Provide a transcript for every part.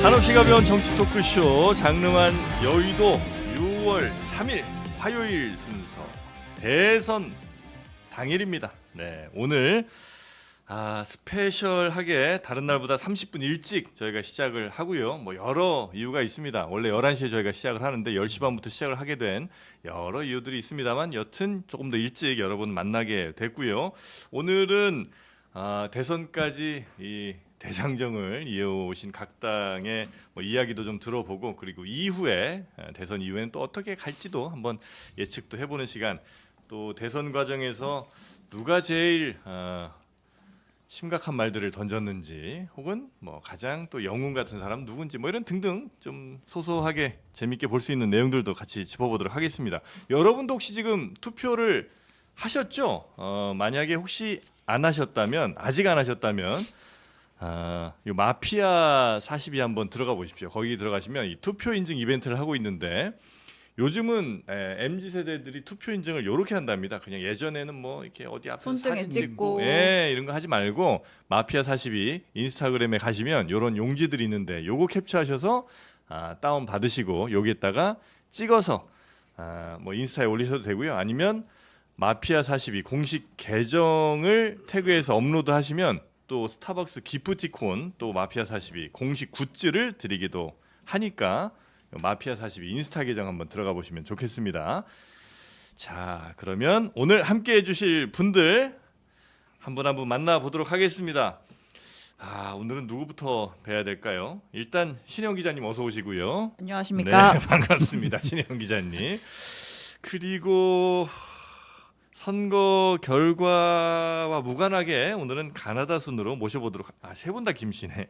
한없이 가벼운 정치 토크쇼 장르만 여의도 6월 3일 화요일 순서 대선 당일입니다. 네, 오늘 스페셜하게 다른 날보다 30분 일찍 저희가 시작을 하고요. 뭐 여러 이유가 있습니다. 원래 11시에 저희가 시작을 하는데 10시 반부터 시작을 하게 된 여러 이유들이 있습니다만 여튼 조금 더 일찍 여러분 만나게 됐고요. 오늘은 대선까지 이 대장정을 이어오신 각 당의 뭐 이야기도 좀 들어보고 그리고 이후에 대선 이후에는 또 어떻게 갈지도 한번 예측도 해보는 시간, 또 대선 과정에서 누가 제일 심각한 말들을 던졌는지 혹은 뭐 가장 또 영웅 같은 사람 누군지 뭐 이런 등등 좀 소소하게 재밌게 볼 수 있는 내용들도 같이 짚어보도록 하겠습니다. 여러분도 혹시 지금 투표를 하셨죠? 만약에 혹시 안 하셨다면, 아직 안 하셨다면 이 마피아 42 한번 들어가 보십시오. 거기 들어가시면 이 투표 인증 이벤트를 하고 있는데 요즘은 MZ 세대들이 투표 인증을 이렇게 한답니다. 그냥 예전에는 뭐 이렇게 어디 앞에서 손등에 사진 찍고 이런 거 하지 말고 마피아 42 인스타그램에 가시면 이런 용지들이 있는데 요거 캡처하셔서 다운 받으시고 여기에다가 찍어서 뭐 인스타에 올리셔도 되고요. 아니면 마피아 42 공식 계정을 태그해서 업로드 하시면 또 스타벅스 기프티콘 또 마피아 42 공식 굿즈를 드리기도 하니까 마피아 42 인스타 계정 한번 들어가 보시면 좋겠습니다. 자, 그러면 오늘 함께 해주실 분들 한 분 한 분 만나보도록 하겠습니다. 오늘은 누구부터 뵈야 될까요? 일단 신영 기자님 어서 오시고요. 안녕하십니까? 네, 반갑습니다. 신영 기자님. 그리고 선거 결과와 무관하게 오늘은 가나다 순으로 모셔보도록. 세 분 다 김씨네.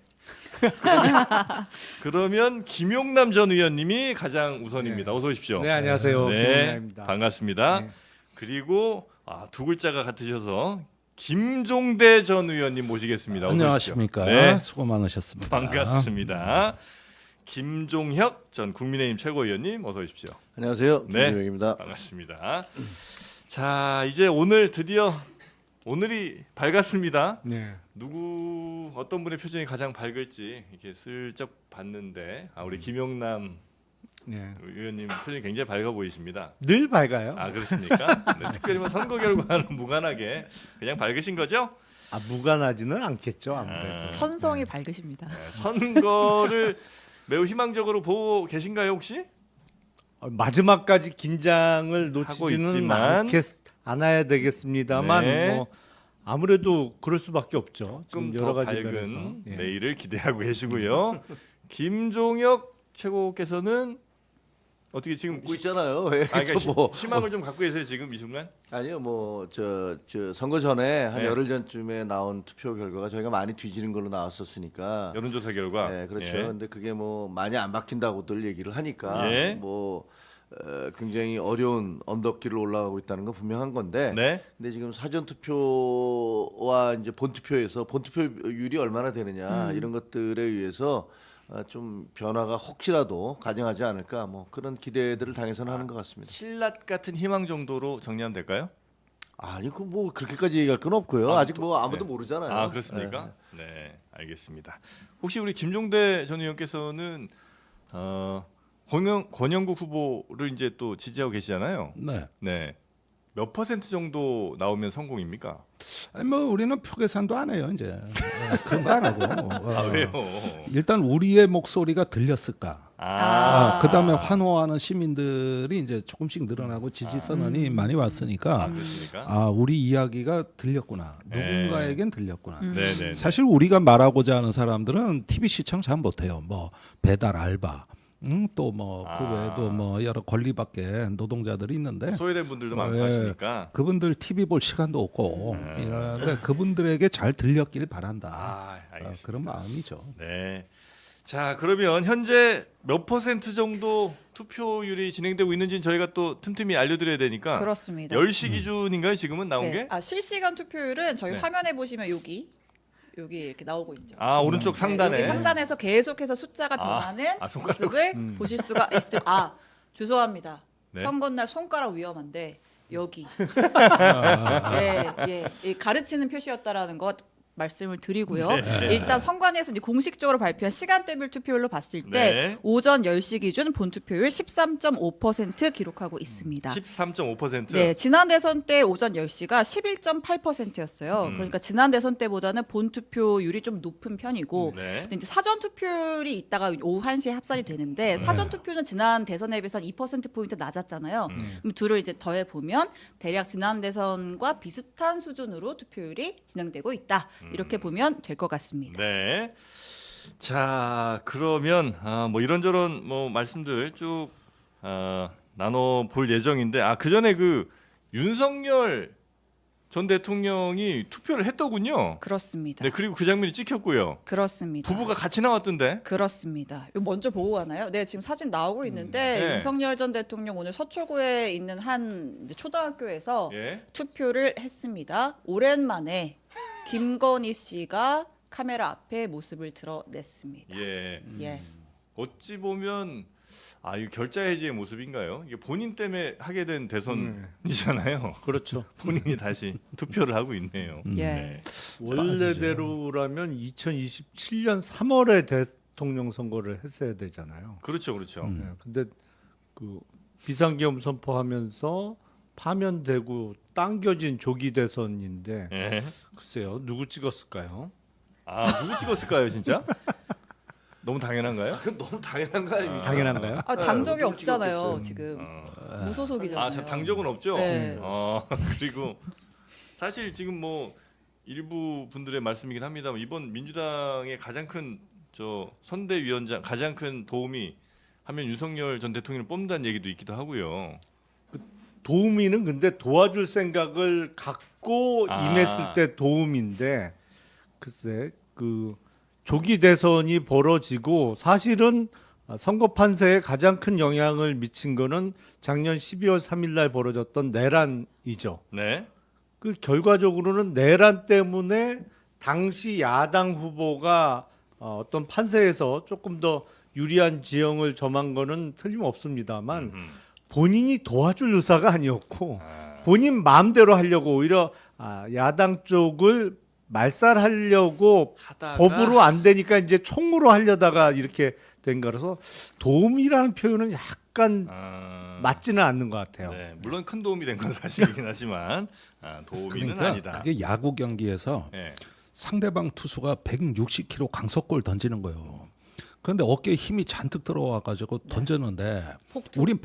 그러면 김용남 전 의원님이 가장 우선입니다. 어서 오십시오. 네, 안녕하세요. 네, 김용남입니다. 반갑습니다. 네. 그리고 두 글자가 같으셔서 김종대 전 의원님 모시겠습니다. 어서 안녕하십니까. 오십시오. 네, 수고 많으셨습니다. 반갑습니다. 김종혁 전 국민의힘 최고위원님 어서 오십시오. 안녕하세요. 네. 김종혁입니다. 반갑습니다. 자, 이제 오늘 드디어 오늘이 밝았습니다. 네. 어떤 분의 표정이 가장 밝을지 이렇게 슬쩍 봤는데 우리 김용남 네. 의원님 표정이 굉장히 밝아 보이십니다. 늘 밝아요. 그렇습니까? 네, 특별히 뭐 선거 결과는 무관하게 그냥 밝으신 거죠? 무관하지는 않겠죠, 아무래도. 천성이 밝으십니다. 네, 선거를 매우 희망적으로 보고 계신가요 혹시? 마지막까지 긴장을 놓치지는 있지만. 않아야 되겠습니다만 네. 뭐 아무래도 그럴 수밖에 없죠. 조금 지금 더 여러 가지 밝은 면에서. 예. 내일을 기대하고 계시고요. 김종혁 최고께서는 어떻게 지금 웃고 있잖아요. 왜 그러니까 또 뭐. 희망을 좀 갖고 계세요 지금 이 순간? 아니요, 뭐 저 선거 전에 한 네. 열흘 전쯤에 나온 투표 결과가 저희가 많이 뒤지는 걸로 나왔었으니까. 여론조사 결과. 네, 그렇죠. 예. 근데 그게 뭐 많이 안 바뀐다고들 얘기를 하니까 예. 뭐 굉장히 어려운 언덕길을 올라가고 있다는 건 분명한 건데. 네. 근데 지금 사전 투표와 이제 본 투표에서 본 투표율이 얼마나 되느냐 이런 것들에 의해서 좀 변화가 혹시라도 가정하지 않을까 뭐 그런 기대들을 당해서는 하는 것 같습니다. 신라 같은 희망 정도로 정리하면 될까요? 아니 그 뭐 그렇게까지 얘기할 건 없고요. 아직 뭐 아무도 네. 모르잖아요. 그렇습니까? 네, 알겠습니다. 혹시 우리 김종대 전 의원께서는 권영국 후보를 이제 또 지지하고 계시잖아요. 네. 네. 몇 퍼센트 정도 나오면 성공입니까? 아니 뭐 우리는 표 계산도 안 해요 이제. 그런 거 안 하고. 왜요? 일단 우리의 목소리가 들렸을까. 그다음에 환호하는 시민들이 이제 조금씩 늘어나고 지지 선언이 많이 왔으니까 그렇습니까? 우리 이야기가 들렸구나. 네. 누군가에겐 들렸구나. 네네. 사실 우리가 말하고자 하는 사람들은 TV 시청 잘 못해요. 뭐 배달 알바, 또 뭐 그 외에도 뭐 여러 권리밖에 노동자들이 있는데 소외된 분들도 많고 예. 하시니까. 그분들 TV 볼 시간도 없고 이러는데 그분들에게 잘 들렸길 바란다. 알겠습니다. 그런 마음이죠. 네. 자, 그러면 현재 몇 퍼센트 정도 투표율이 진행되고 있는지는 저희가 또 틈틈이 알려드려야 되니까. 그렇습니다. 10시 기준인가요? 지금은 나온 네. 게? 실시간 투표율은 저희 네. 화면에 보시면 여기 이렇게 나오고 있죠. 오른쪽 상단에. 여기 상단에서 계속해서 숫자가 변하는 손가락. 모습을 보실 수가 있을. 죄송합니다. 네. 선거날 손가락 위험한데 여기 이 가르치는 표시였다라는 것 말씀을 드리고요. 네. 일단 선관위에서 이제 공식적으로 발표한 시간대별 투표율로 봤을 때 네. 오전 10시 기준 본투표율 13.5% 기록하고 있습니다. 13.5%. 네, 지난 대선 때 오전 10시가 11.8%였어요. 그러니까 지난 대선 때보다는 본투표율이 좀 높은 편이고 네. 근데 이제 사전 투표율이 있다가 오후 1시에 합산이 되는데 사전 투표는 지난 대선에 비해서 2% 포인트 낮았잖아요. 그럼 둘을 이제 더해 보면 대략 지난 대선과 비슷한 수준으로 투표율이 진행되고 있다. 이렇게 보면 될 것 같습니다. 네. 자, 그러면 뭐 이런저런 뭐 말씀들 쭉 나눠 볼 예정인데 그 전에 그 윤석열 전 대통령이 투표를 했더군요. 그렇습니다. 네, 그리고 그 장면이 찍혔고요. 그렇습니다. 부부가 같이 나왔던데. 그렇습니다. 이거 먼저 보고 가나요? 네, 지금 사진 나오고 있는데 네. 윤석열 전 대통령 오늘 서초구에 있는 한 이제 초등학교에서 예. 투표를 했습니다. 오랜만에 김건희 씨가 카메라 앞에 모습을 드러냈습니다. 예. 예. 어찌 보면 이 결자 해지의 모습인가요? 이게 본인 때문에 하게 된 대선이잖아요. 그렇죠. 본인이 다시 투표를 하고 있네요. 예. 네. 원래대로라면 2027년 3월에 대통령 선거를 했어야 되잖아요. 그렇죠, 그렇죠. 네, 근데 그 비상계엄 선포하면서 파면되고 당겨진 조기 대선인데 예. 글쎄요 누구 찍었을까요? 누구 찍었을까요, 진짜? 너무 당연한가요? 그건 너무 당연한 거 아닙니까? 당연한가요? 당적이 네, 없잖아요. 찍었겠어요. 지금 무소속이잖아요. 저 당적은 없죠. 네. 그리고 사실 지금 뭐 일부 분들의 말씀이긴 합니다만 이번 민주당의 가장 큰 선대위원장 가장 큰 도움이 하면 윤석열 전 대통령을 뽑는다는 얘기도 있기도 하고요. 도우미는 근데 도와줄 생각을 갖고 임했을 때 도움인데 글쎄 그 조기 대선이 벌어지고 사실은 선거 판세에 가장 큰 영향을 미친 거는 작년 12월 3일 날 벌어졌던 내란이죠. 네. 그 결과적으로는 내란 때문에 당시 야당 후보가 어떤 판세에서 조금 더 유리한 지형을 점한 거는 틀림없습니다만 본인이 도와줄 의사가 아니었고 본인 마음대로 하려고 오히려 야당 쪽을 말살하려고 하다가 법으로 안 되니까 이제 총으로 하려다가 이렇게 된 거라서 도움이라는 표현은 약간 맞지는 않는 것 같아요. 네, 물론 큰 도움이 된 건 사실이긴 하지만 도움이는 그러니까 아니다. 그게 야구 경기에서 네. 상대방 투수가 160km 강속골 던지는 거예요. 그런데 어깨에 힘이 잔뜩 들어와 가지고 던졌는데 폭투. 우린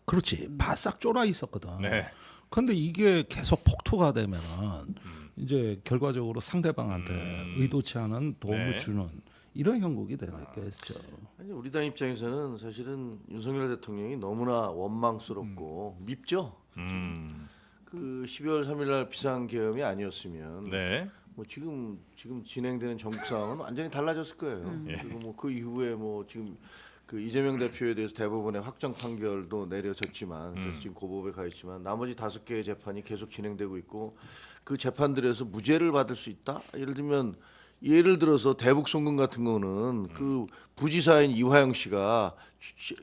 그렇지 바싹 쫄아 있었거든. 네. 근데 이게 계속 폭투가 되면은 이제 결과적으로 상대방한테 의도치 않은 도움을 네. 주는 이런 형국이 되겠죠. 아니, 우리 당 입장에서는 사실은 윤석열 대통령이 너무나 원망스럽고 밉죠. 그 12월 3일 날 비상계엄이 아니었으면 네. 뭐 지금 진행되는 전국 상황은 완전히 달라졌을 거예요. 그리고 뭐 그 이후에 뭐 지금 그 이재명 대표에 대해서 대법원의 확정 판결도 내려졌지만 그래서 지금 고법에 가 있지만 나머지 5개의 재판이 계속 진행되고 있고 그 재판들에서 무죄를 받을 수 있다. 예를 들어서 대북 송금 같은 거는 그 부지사인 이화영 씨가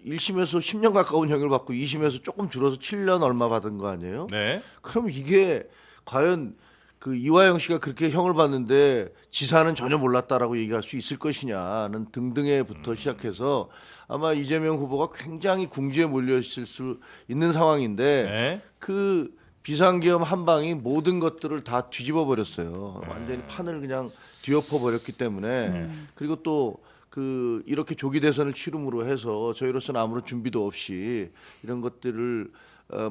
1심에서 10년 가까운 형을 받고 2심에서 조금 줄어서 7년 얼마 받은 거 아니에요? 네. 그럼 이게 과연 그 이화영 씨가 그렇게 형을 받는데 지사는 전혀 몰랐다라고 얘기할 수 있을 것이냐는 등등에부터 시작해서 아마 이재명 후보가 굉장히 궁지에 몰려 있을 수 있는 상황인데 네. 그 비상계엄 한 방이 모든 것들을 다 뒤집어 버렸어요. 완전히 판을 그냥 뒤엎어 버렸기 때문에 그리고 또 그 이렇게 조기 대선을 치름으로 해서 저희로서는 아무런 준비도 없이 이런 것들을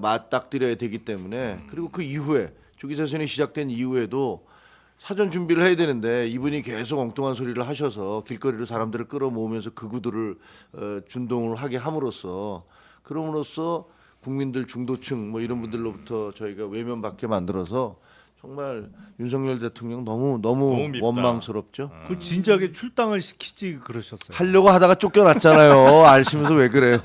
맞닥뜨려야 되기 때문에 그리고 그 이후에 조기 대선이 시작된 이후에도 사전 준비를 해야 되는데 이분이 계속 엉뚱한 소리를 하셔서 길거리로 사람들을 끌어모으면서 극우들을 준동을 하게 함으로써 그럼으로써 국민들 중도층 뭐 이런 분들로부터 저희가 외면받게 만들어서 정말 윤석열 대통령 너무 밉다. 원망스럽죠. 그 진작에 출당을 시키지 그러셨어요. 하려고 하다가 쫓겨났잖아요. 알시면서 왜 그래요?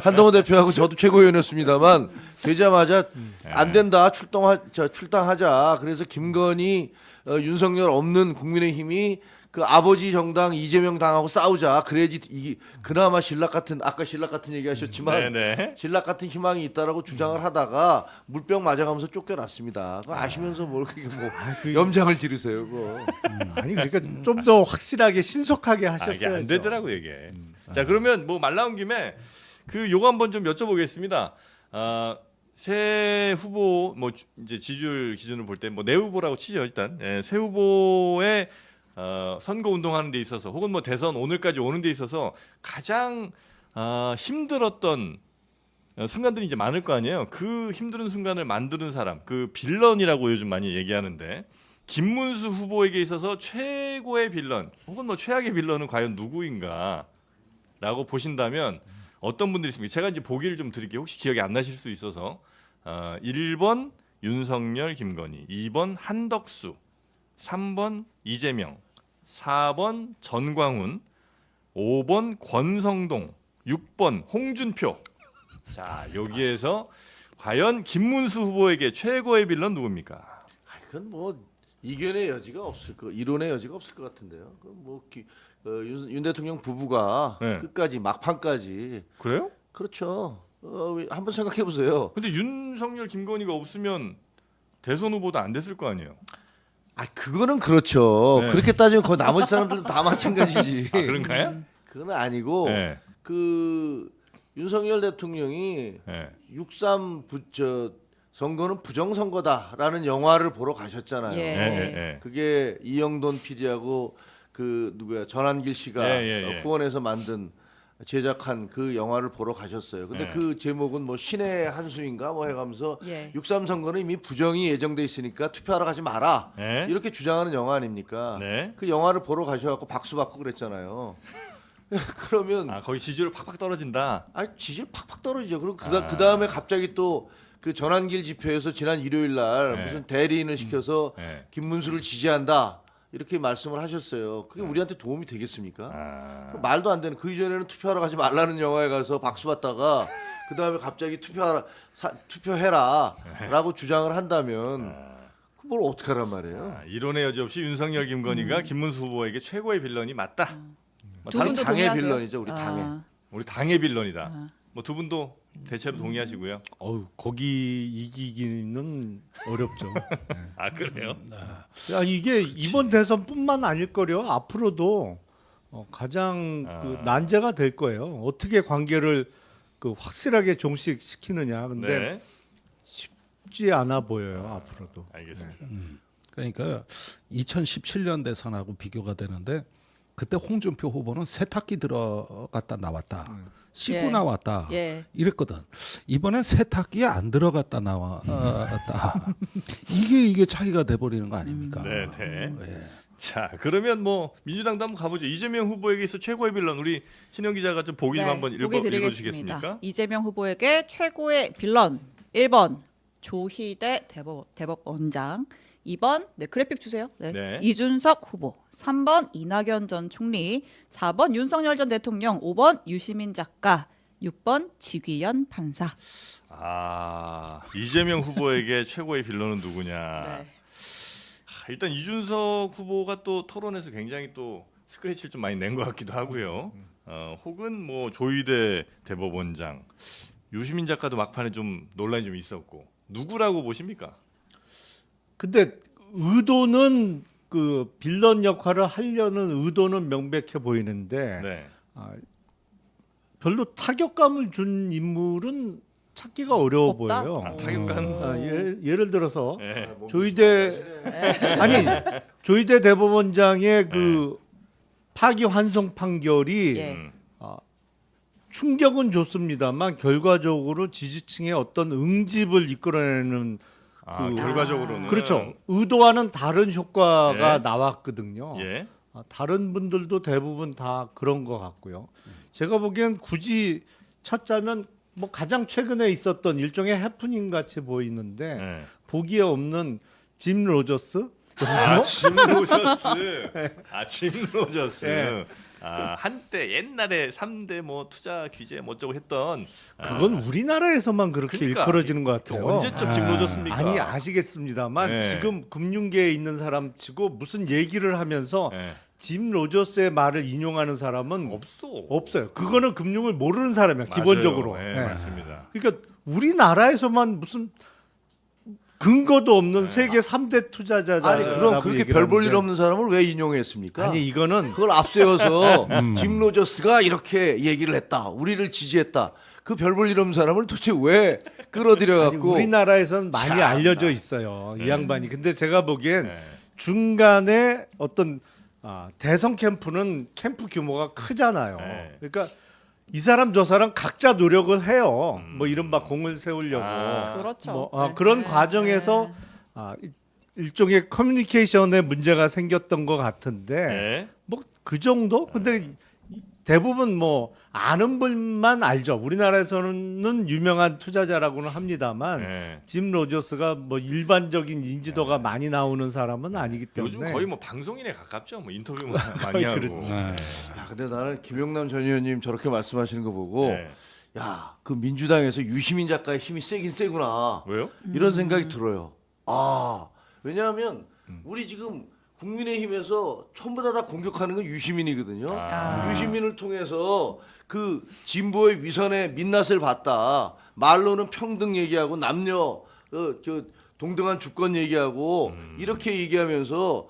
한동훈 대표하고 저도 최고위원이었습니다만 되자마자 안 된다 출당하자. 그래서 김건희 윤석열 없는 국민의힘이 그 아버지 정당 이재명 당하고 싸우자. 그래야지 이 그나마 신락 같은 아까 신락 같은 얘기하셨지만 네네. 신락 같은 희망이 있다라고 주장을 하다가 물병 맞아가면서 쫓겨났습니다. 그거 아시면서 뭘 그게 뭐 염장을 지르세요, 그거. 아니 그러니까 좀 더 확실하게 신속하게 아, 이게 하셨어야죠. 안 되더라고 이게. 자 그러면 뭐 말 나온 김에 그 요거 한번 좀 여쭤보겠습니다. 새 후보 뭐 이제 지지율 기준으로 볼 때 뭐 내 후보라고 치죠 일단. 예, 새 후보의 선거 운동하는 데 있어서 혹은 뭐 대선 오늘까지 오는 데 있어서 가장 힘들었던 순간들이 이제 많을 거 아니에요. 그 힘든 순간을 만드는 사람, 그 빌런이라고 요즘 많이 얘기하는데 김문수 후보에게 있어서 최고의 빌런 혹은 뭐 최악의 빌런은 과연 누구인가라고 보신다면 어떤 분들이 있습니까? 제가 이제 보기를 좀 드릴게요. 혹시 기억이 안 나실 수 있어서 1번 윤석열, 김건희, 2번 한덕수, 3번 이재명, 4번 전광훈, 5번 권성동, 6번 홍준표. 자 여기에서 과연 김문수 후보에게 최고의 빌런 누굽니까? 그건 뭐 이견의 여지가 없을 거, 이론의 여지가 없을 것 같은데요. 윤 대통령 부부가 네. 끝까지 막판까지 그래요? 그렇죠. 한번 생각해 보세요. 근데 윤석열, 김건희가 없으면 대선 후보도 안 됐을 거 아니에요? 아 그거는 그렇죠. 네. 그렇게 따지면 그 나머지 사람들도 다 마찬가지지. 아 그런가요? 그건 아니고 네. 그 윤석열 대통령이 네. 6.3 선거는 부정선거다라는 영화를 보러 가셨잖아요. 예. 예, 예, 예. 그게 이영돈 PD하고 그 누구야 전한길 씨가 예. 후원해서 만든 제작한 그 영화를 보러 가셨어요. 근데 예. 그 제목은 뭐 신의 한 수인가 뭐 해가면서 예. 6.3 선거는 이미 부정이 예정돼 있으니까 투표하러 가지 마라. 예. 이렇게 주장하는 영화 아닙니까? 네. 그 영화를 보러 가셔갖고 박수 받고 그랬잖아요. 그러면 아 거기 지지율 팍팍 떨어진다. 지지율 팍팍 떨어지죠. 그리고 그 다음에 갑자기 또 그 전환길 집회에서 지난 일요일 날 네. 무슨 대리인을 시켜서 네. 김문수를 지지한다 이렇게 말씀을 하셨어요. 그게 우리한테 도움이 되겠습니까? 아, 말도 안 되는. 그 이전에는 투표하러 가지 말라는 영화에 가서 박수 받다가 그 다음에 갑자기 투표해라라고 주장을 한다면 그걸 어떻게 하란 말이에요? 이론의 여지 없이 윤석열, 김건희가 김문수 후보에게 최고의 빌런이 맞다. 뭐 두 다른 분도 당의 동의하세요? 빌런이죠, 우리 당의. 우리 당의 빌런이다. 뭐 두 분도 대체로 동의하시고요. 거기 이기기는 어렵죠. 아 그래요? 야, 이게 이번 대선뿐만 아닐 거려. 앞으로도 가장 그 난제가 될 거예요. 어떻게 관계를 그 확실하게 종식시키느냐. 근데 네. 쉽지 않아 보여요. 앞으로도. 알겠습니다. 그러니까 2017년 대선하고 비교가 되는데 그때 홍준표 후보는 세탁기 들어갔다 나왔다. 씻고 예. 나왔다. 예. 이랬거든. 이번엔 세탁기에 안 들어갔다 나왔다. 이게 차이가 돼 버리는 거 아닙니까? 네, 네. 예. 자 그러면 뭐 민주당도 한번 가보죠. 이재명 후보에게 있어 최고의 빌런 우리 신영 기자가 좀 보기 좀 한번 보기 읽어주시겠습니까? 드리겠습니다. 이재명 후보에게 최고의 빌런 1번 조희대 대법원장, 2번 그래픽 주세요. 네. 이준석 후보, 3번 이낙연 전 총리, 4번 윤석열 전 대통령, 5번 유시민 작가, 6번 지귀현 판사. 이재명 후보에게 최고의 빌런은 누구냐? 네. 일단 이준석 후보가 또 토론에서 굉장히 또 스크래치를 좀 많이 낸 것 같기도 하고요. 혹은 뭐 조희대 대법원장, 유시민 작가도 막판에 좀 논란이 좀 있었고 누구라고 보십니까? 근데 의도는 그 빌런 역할을 하려는 의도는 명백해 보이는데 네. 별로 타격감을 준 인물은 찾기가 어려워 없다? 보여요. 타격감. 예를 들어서 네. 조희대 대법원장의 그 파기 환송 판결이 예. 충격은 좋습니다만 결과적으로 지지층의 어떤 응집을 이끌어내는 결과적으로는 그렇죠. 의도와는 다른 효과가 예. 나왔거든요. 예. 다른 분들도 대부분 다 그런 것 같고요. 제가 보기엔 굳이 찾자면 뭐 가장 최근에 있었던 일종의 해프닝 같이 보이는데 네. 보기에 없는 짐 로저스 짐 로저스. 짐 로저스. 예. 한때 옛날에 3대 뭐 투자 규제 뭐 어쩌고 했던 그건 우리나라에서만 그렇게 그러니까, 일컬어지는 것 같아요. 언제적 짐 로저스입니까? 아니 아시겠습니다만 네. 지금 금융계에 있는 사람치고 무슨 얘기를 하면서 네. 짐 로저스의 말을 인용하는 사람은 없어. 없어요. 그거는 금융을 모르는 사람이야 기본적으로. 네, 예. 맞습니다. 그러니까 우리나라에서만 무슨 근거도 없는 세계 3대 투자자라고 아니 그럼 그렇게 얘기를 별 볼 일 하는데 없는 사람을 왜 인용했습니까? 아니 이거는 그걸 앞세워서 짐 로저스가 이렇게 얘기를 했다. 우리를 지지했다. 그 별 볼 일 없는 사람을 도대체 왜 끌어들여 아니, 갖고 우리나라에서는 많이 참나. 알려져 있어요. 이 양반이. 근데 제가 보기엔 네. 중간에 어떤 대선 캠프는 캠프 규모가 크잖아요. 네. 그러니까 이 사람 저 사람 각자 노력을 해요. 뭐 이른바 공을 세우려고. 아. 그렇죠. 뭐, 네. 그런 네. 과정에서 일종의 커뮤니케이션의 문제가 생겼던 것 같은데 네. 뭐 그 정도? 근데 대부분 뭐 아는 분만 알죠. 우리나라에서는 유명한 투자자라고는 합니다만 네. 짐 로저스가 뭐 일반적인 인지도가 많이 나오는 사람은 아니기 때문에 요즘 거의 뭐 방송인에 가깝죠. 뭐 인터뷰 많이 거의 하고. 그렇죠. 네. 야, 근데 나는 김영남 전 의원님 저렇게 말씀하시는 거 보고 네. 야, 그 민주당에서 유시민 작가의 힘이 세긴 세구나. 왜요? 이런 생각이 들어요. 왜냐하면 우리 지금 국민의힘에서 전부 다 공격하는 건 유시민이거든요. 아. 유시민을 통해서 그 진보의 위선의 민낯을 봤다. 말로는 평등 얘기하고 남녀 동등한 주권 얘기하고 이렇게 얘기하면서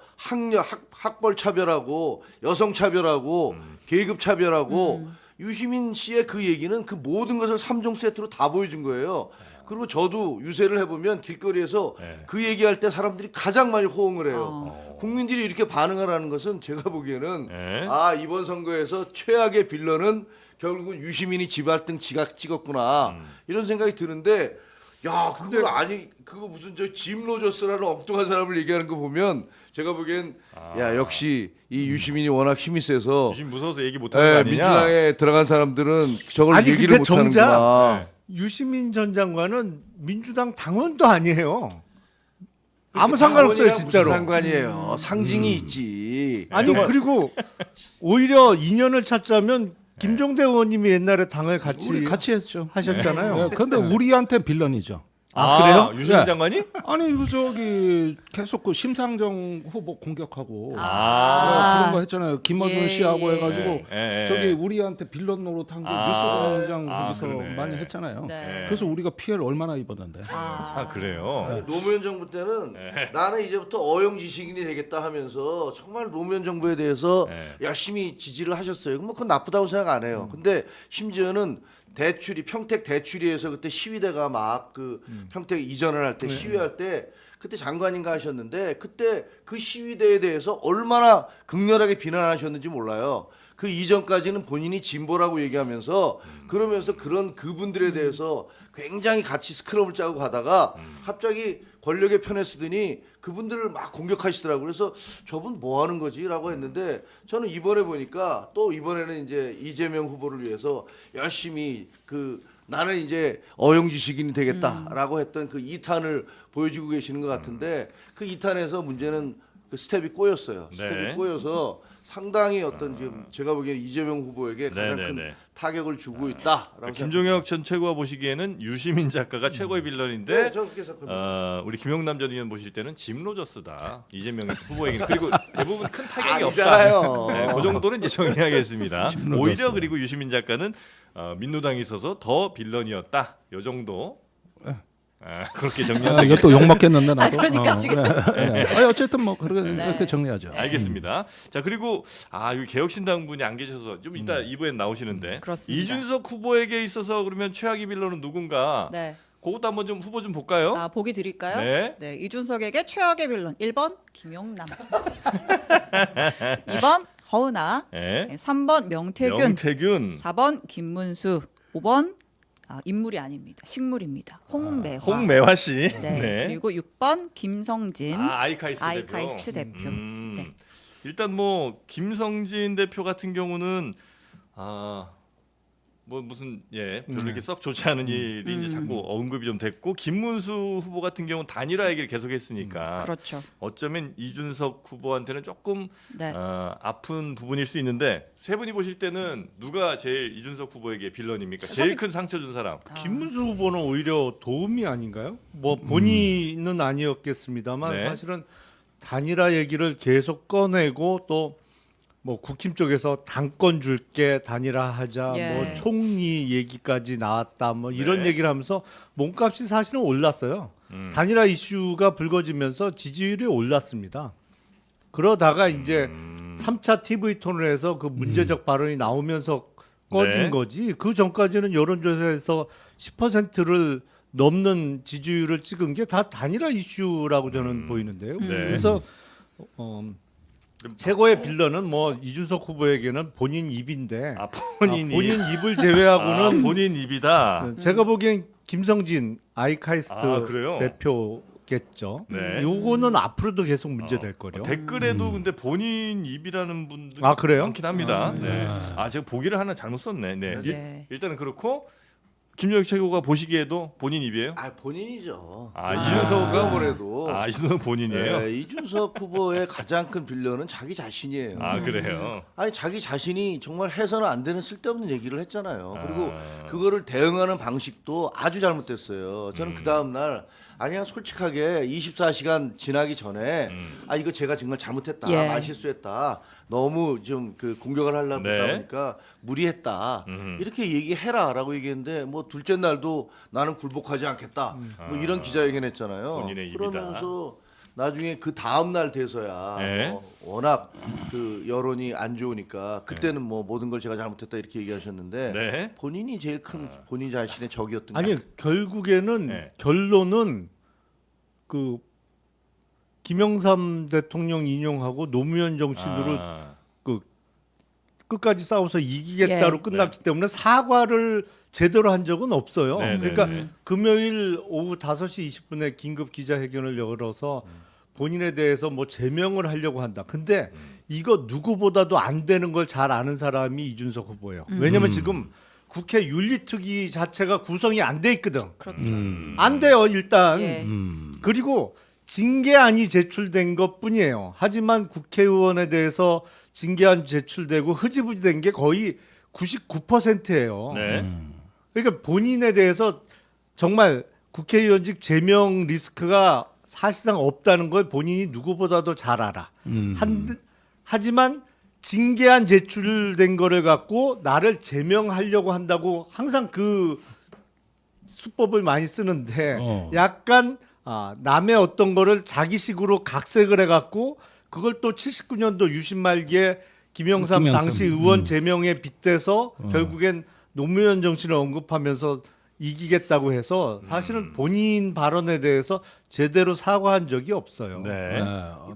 학벌 차별하고 여성 차별하고 계급 차별하고 유시민 씨의 그 얘기는 그 모든 것을 3종 세트로 다 보여준 거예요. 그리고 저도 유세를 해보면 길거리에서 네. 그 얘기할 때 사람들이 가장 많이 호응을 해요. 어. 국민들이 이렇게 반응하라는 것은 제가 보기에는 네. 이번 선거에서 최악의 빌런은 결국은 유시민이 지발등 지각 찍었구나 이런 생각이 드는데 야 그걸 그거 무슨 저 짐 로저스라는 엉뚱한 사람을 얘기하는 거 보면 제가 보기엔 야 역시 이 유시민이 워낙 힘이 세서 요즘 무서워서 얘기 못하는 거 아니냐? 민주당에 들어간 사람들은 저걸 아니, 얘기를 근데 정작 못하는구나. 유시민 전 장관은 민주당 당원도 아니에요. 아무 그렇지, 상관없어요 당원이랑 진짜로. 무슨 상관이에요. 상징이 있지. 아니 그리고 오히려 인연을 찾자면 김종대 의원님이 옛날에 당을 우리 같이 했죠. 하셨잖아요. 네, 근데 우리한테 빌런이죠. 그래요? 유시민 네. 장관이? 아니 그 저기 계속 그 심상정 후보 공격하고 아. 그런 거 했잖아요. 김어준 예, 씨하고 예. 해가지고 예, 예. 저기 우리한테 빌런 노릇한 게 뉴스공장 거기서 그러네. 많이 했잖아요. 네. 그래서 우리가 피해를 얼마나 입었는데. 아 그래요. 노무현 정부 때는 나는 이제부터 어용 지식인이 되겠다 하면서 정말 노무현 정부에 대해서 네. 열심히 지지를 하셨어요. 뭐 그건 나쁘다고 생각 안 해요. 근데 심지어는 평택 대출위에서 그때 시위대가 막 그 평택 이전을 할 때 시위할 때 그때 장관인가 하셨는데 그때 그 시위대에 대해서 얼마나 극렬하게 비난하셨는지 몰라요. 그 이전까지는 본인이 진보라고 얘기하면서 그러면서 그런 그분들에 대해서 굉장히 같이 스크럼을 짜고 가다가 갑자기 권력의 편에 쓰더니 그분들을 막 공격하시더라고요. 그래서 저분 뭐 하는 거지라고 했는데 저는 이번에 보니까 또 이번에는 이제 이재명 후보를 위해서 열심히 나는 이제 어용지식인이 되겠다라고 했던 그 2탄을 보여주고 계시는 것 같은데 그 2탄에서 문제는 그 스텝이 꼬였어요. 네. 스텝이 꼬여서 상당히 어떤 지금 제가 보기에는 이재명 후보에게 가장 큰 네네네. 타격을 주고 있다라고 그러니까 김종혁 전 최고가 보시기에는 유시민 작가가 최고의 빌런인데 저는 그렇게 생각합니다. 우리 김영남 전 의원 보실 때는 짐 로저스다. 이재명 후보에게는 그리고 대부분 큰 타격이 없다. 아니잖아요. 네, 그 정도는 이제 정리하겠습니다. 짐 오히려 로저스. 그리고 유시민 작가는 민노당에 있어서 더 빌런이었다. 요 정도. 그렇게 정리하면 이거 또 욕 먹겠는데 나도. 그러니까 지금. 아니, 어쨌든 뭐 그렇게 네. 이렇게 정리하죠. 알겠습니다. 자 그리고 여기 개혁신당 분이 안 계셔서 좀 이따 2부에 나오시는데 그렇습니다. 이준석 후보에게 있어서 그러면 최악의 빌런은 누군가? 네. 그것도 한번 좀 후보 좀 볼까요? 보기 드릴까요? 네. 이준석에게 최악의 빌런 1번 김용남 2번 허은하 네. 3번 명태균 명태균, 4번 김문수 5번 인물이 아닙니다. 식물입니다. 홍매화 홍매화 씨. 네. 그리고 6번 김성진 아이카이스트 대표. 대표. 네. 일단 뭐 김성진 대표 같은 경우는 뭐 무슨 별로 이렇게 썩 좋지 않은 일이 이제 자꾸 언급이 좀 됐고 김문수 후보 같은 경우는 단일화 얘기를 계속했으니까 그렇죠. 어쩌면 이준석 후보한테는 조금 네. 아픈 부분일 수 있는데 세 분이 보실 때는 누가 제일 이준석 후보에게 빌런입니까? 제일 사실- 큰 상처 준 사람. 김문수 후보는 오히려 도움이 아닌가요? 뭐 본인은 아니었겠습니다만 네. 사실은 단일화 얘기를 계속 꺼내고 또 뭐 국힘 쪽에서 당권 줄게 단일화하자, 예. 뭐 총리 얘기까지 나왔다, 뭐 이런 네. 얘기를 하면서 몸값이 사실은 올랐어요. 단일화 이슈가 불거지면서 지지율이 올랐습니다. 그러다가 이제 3차 TV 토론에서 그 문제적 발언이 나오면서 꺼진 네. 거지. 그 전까지는 여론조사에서 10%를 넘는 지지율을 찍은 게 다 단일화 이슈라고 저는 보이는데요. 네. 그래서 최고의 빌런은 뭐 이준석 후보에게는 본인 입인데 본인 본인 입을 제외하고는 본인 입이다. 제가 보기엔 김성진 아이카이스트 그래요? 대표겠죠. 네. 요거는 앞으로도 계속 문제 될 거요. 댓글에도 근데 본인 입이라는 분들 아, 그래요? 많긴 합니다. 네. 제가 보기를 하나 잘못 썼네. 네. 네. 일단은 그렇고 김정일 최고가 보시기에도 본인 입이에요? 본인이죠. 이준석가 누가 뭐래도 이준석 본인이에요? 네, 이준석 후보의 가장 큰 빌런은 자기 자신이에요. 그래요. 아니 자기 자신이 정말 해서는 안 되는 쓸데없는 얘기를 했잖아요. 그리고 아. 그거를 대응하는 방식도 아주 잘못됐어요. 저는 그 다음 날 아니야 솔직하게 24시간 지나기 전에 이거 제가 정말 잘못했다, 예. 말실수했다, 너무 좀 그 공격을 하려다 네. 보니까 무리했다 이렇게 얘기해라라고 얘기했는데 뭐 둘째 날도 나는 굴복하지 않겠다 뭐 이런 기자회견했잖아요. 본인의 입이다. 그러면서 나중에 그 다음 날 돼서야 네. 워낙 그 여론이 안 좋으니까 그때는 뭐 모든 걸 제가 잘못했다 이렇게 얘기하셨는데 네. 본인이 제일 큰 본인 자신의 적이었던 아니 것 결국에는 네. 결론은 그 김영삼 대통령 인용하고 노무현 정신으로 그 끝까지 싸워서 이기겠다로 예. 끝났기 때문에 사과를 제대로 한 적은 없어요. 네, 그러니까 네, 네. 금요일 오후 5시 20분에 긴급 기자회견을 열어서 본인에 대해서 뭐 제명을 하려고 한다. 근데 이거 누구보다도 안 되는 걸 잘 아는 사람이 이준석 후보예요. 왜냐면 지금 국회 윤리특위 자체가 구성이 안 돼 있거든. 그렇죠. 안 돼요, 일단. 예. 그리고 징계안이 제출된 것뿐이에요. 하지만 국회의원에 대해서 징계안 제출되고 흐지부지된 게 거의 99%예요. 네. 그러니까 본인에 대해서 정말 국회의원직 제명 리스크가 사실상 없다는 걸 본인이 누구보다도 잘 알아. 하지만 징계안 제출된 거를 갖고 나를 제명하려고 한다고 항상 그 수법을 많이 쓰는데 약간 남의 어떤 거를 자기식으로 각색을 해갖고 그걸 또 79년도 유신 말기에 김영삼 당시 의원 제명에 빗대서 결국엔 노무현 정신을 언급하면서 이기겠다고 해서 사실은 본인 발언에 대해서 제대로 사과한 적이 없어요. 네.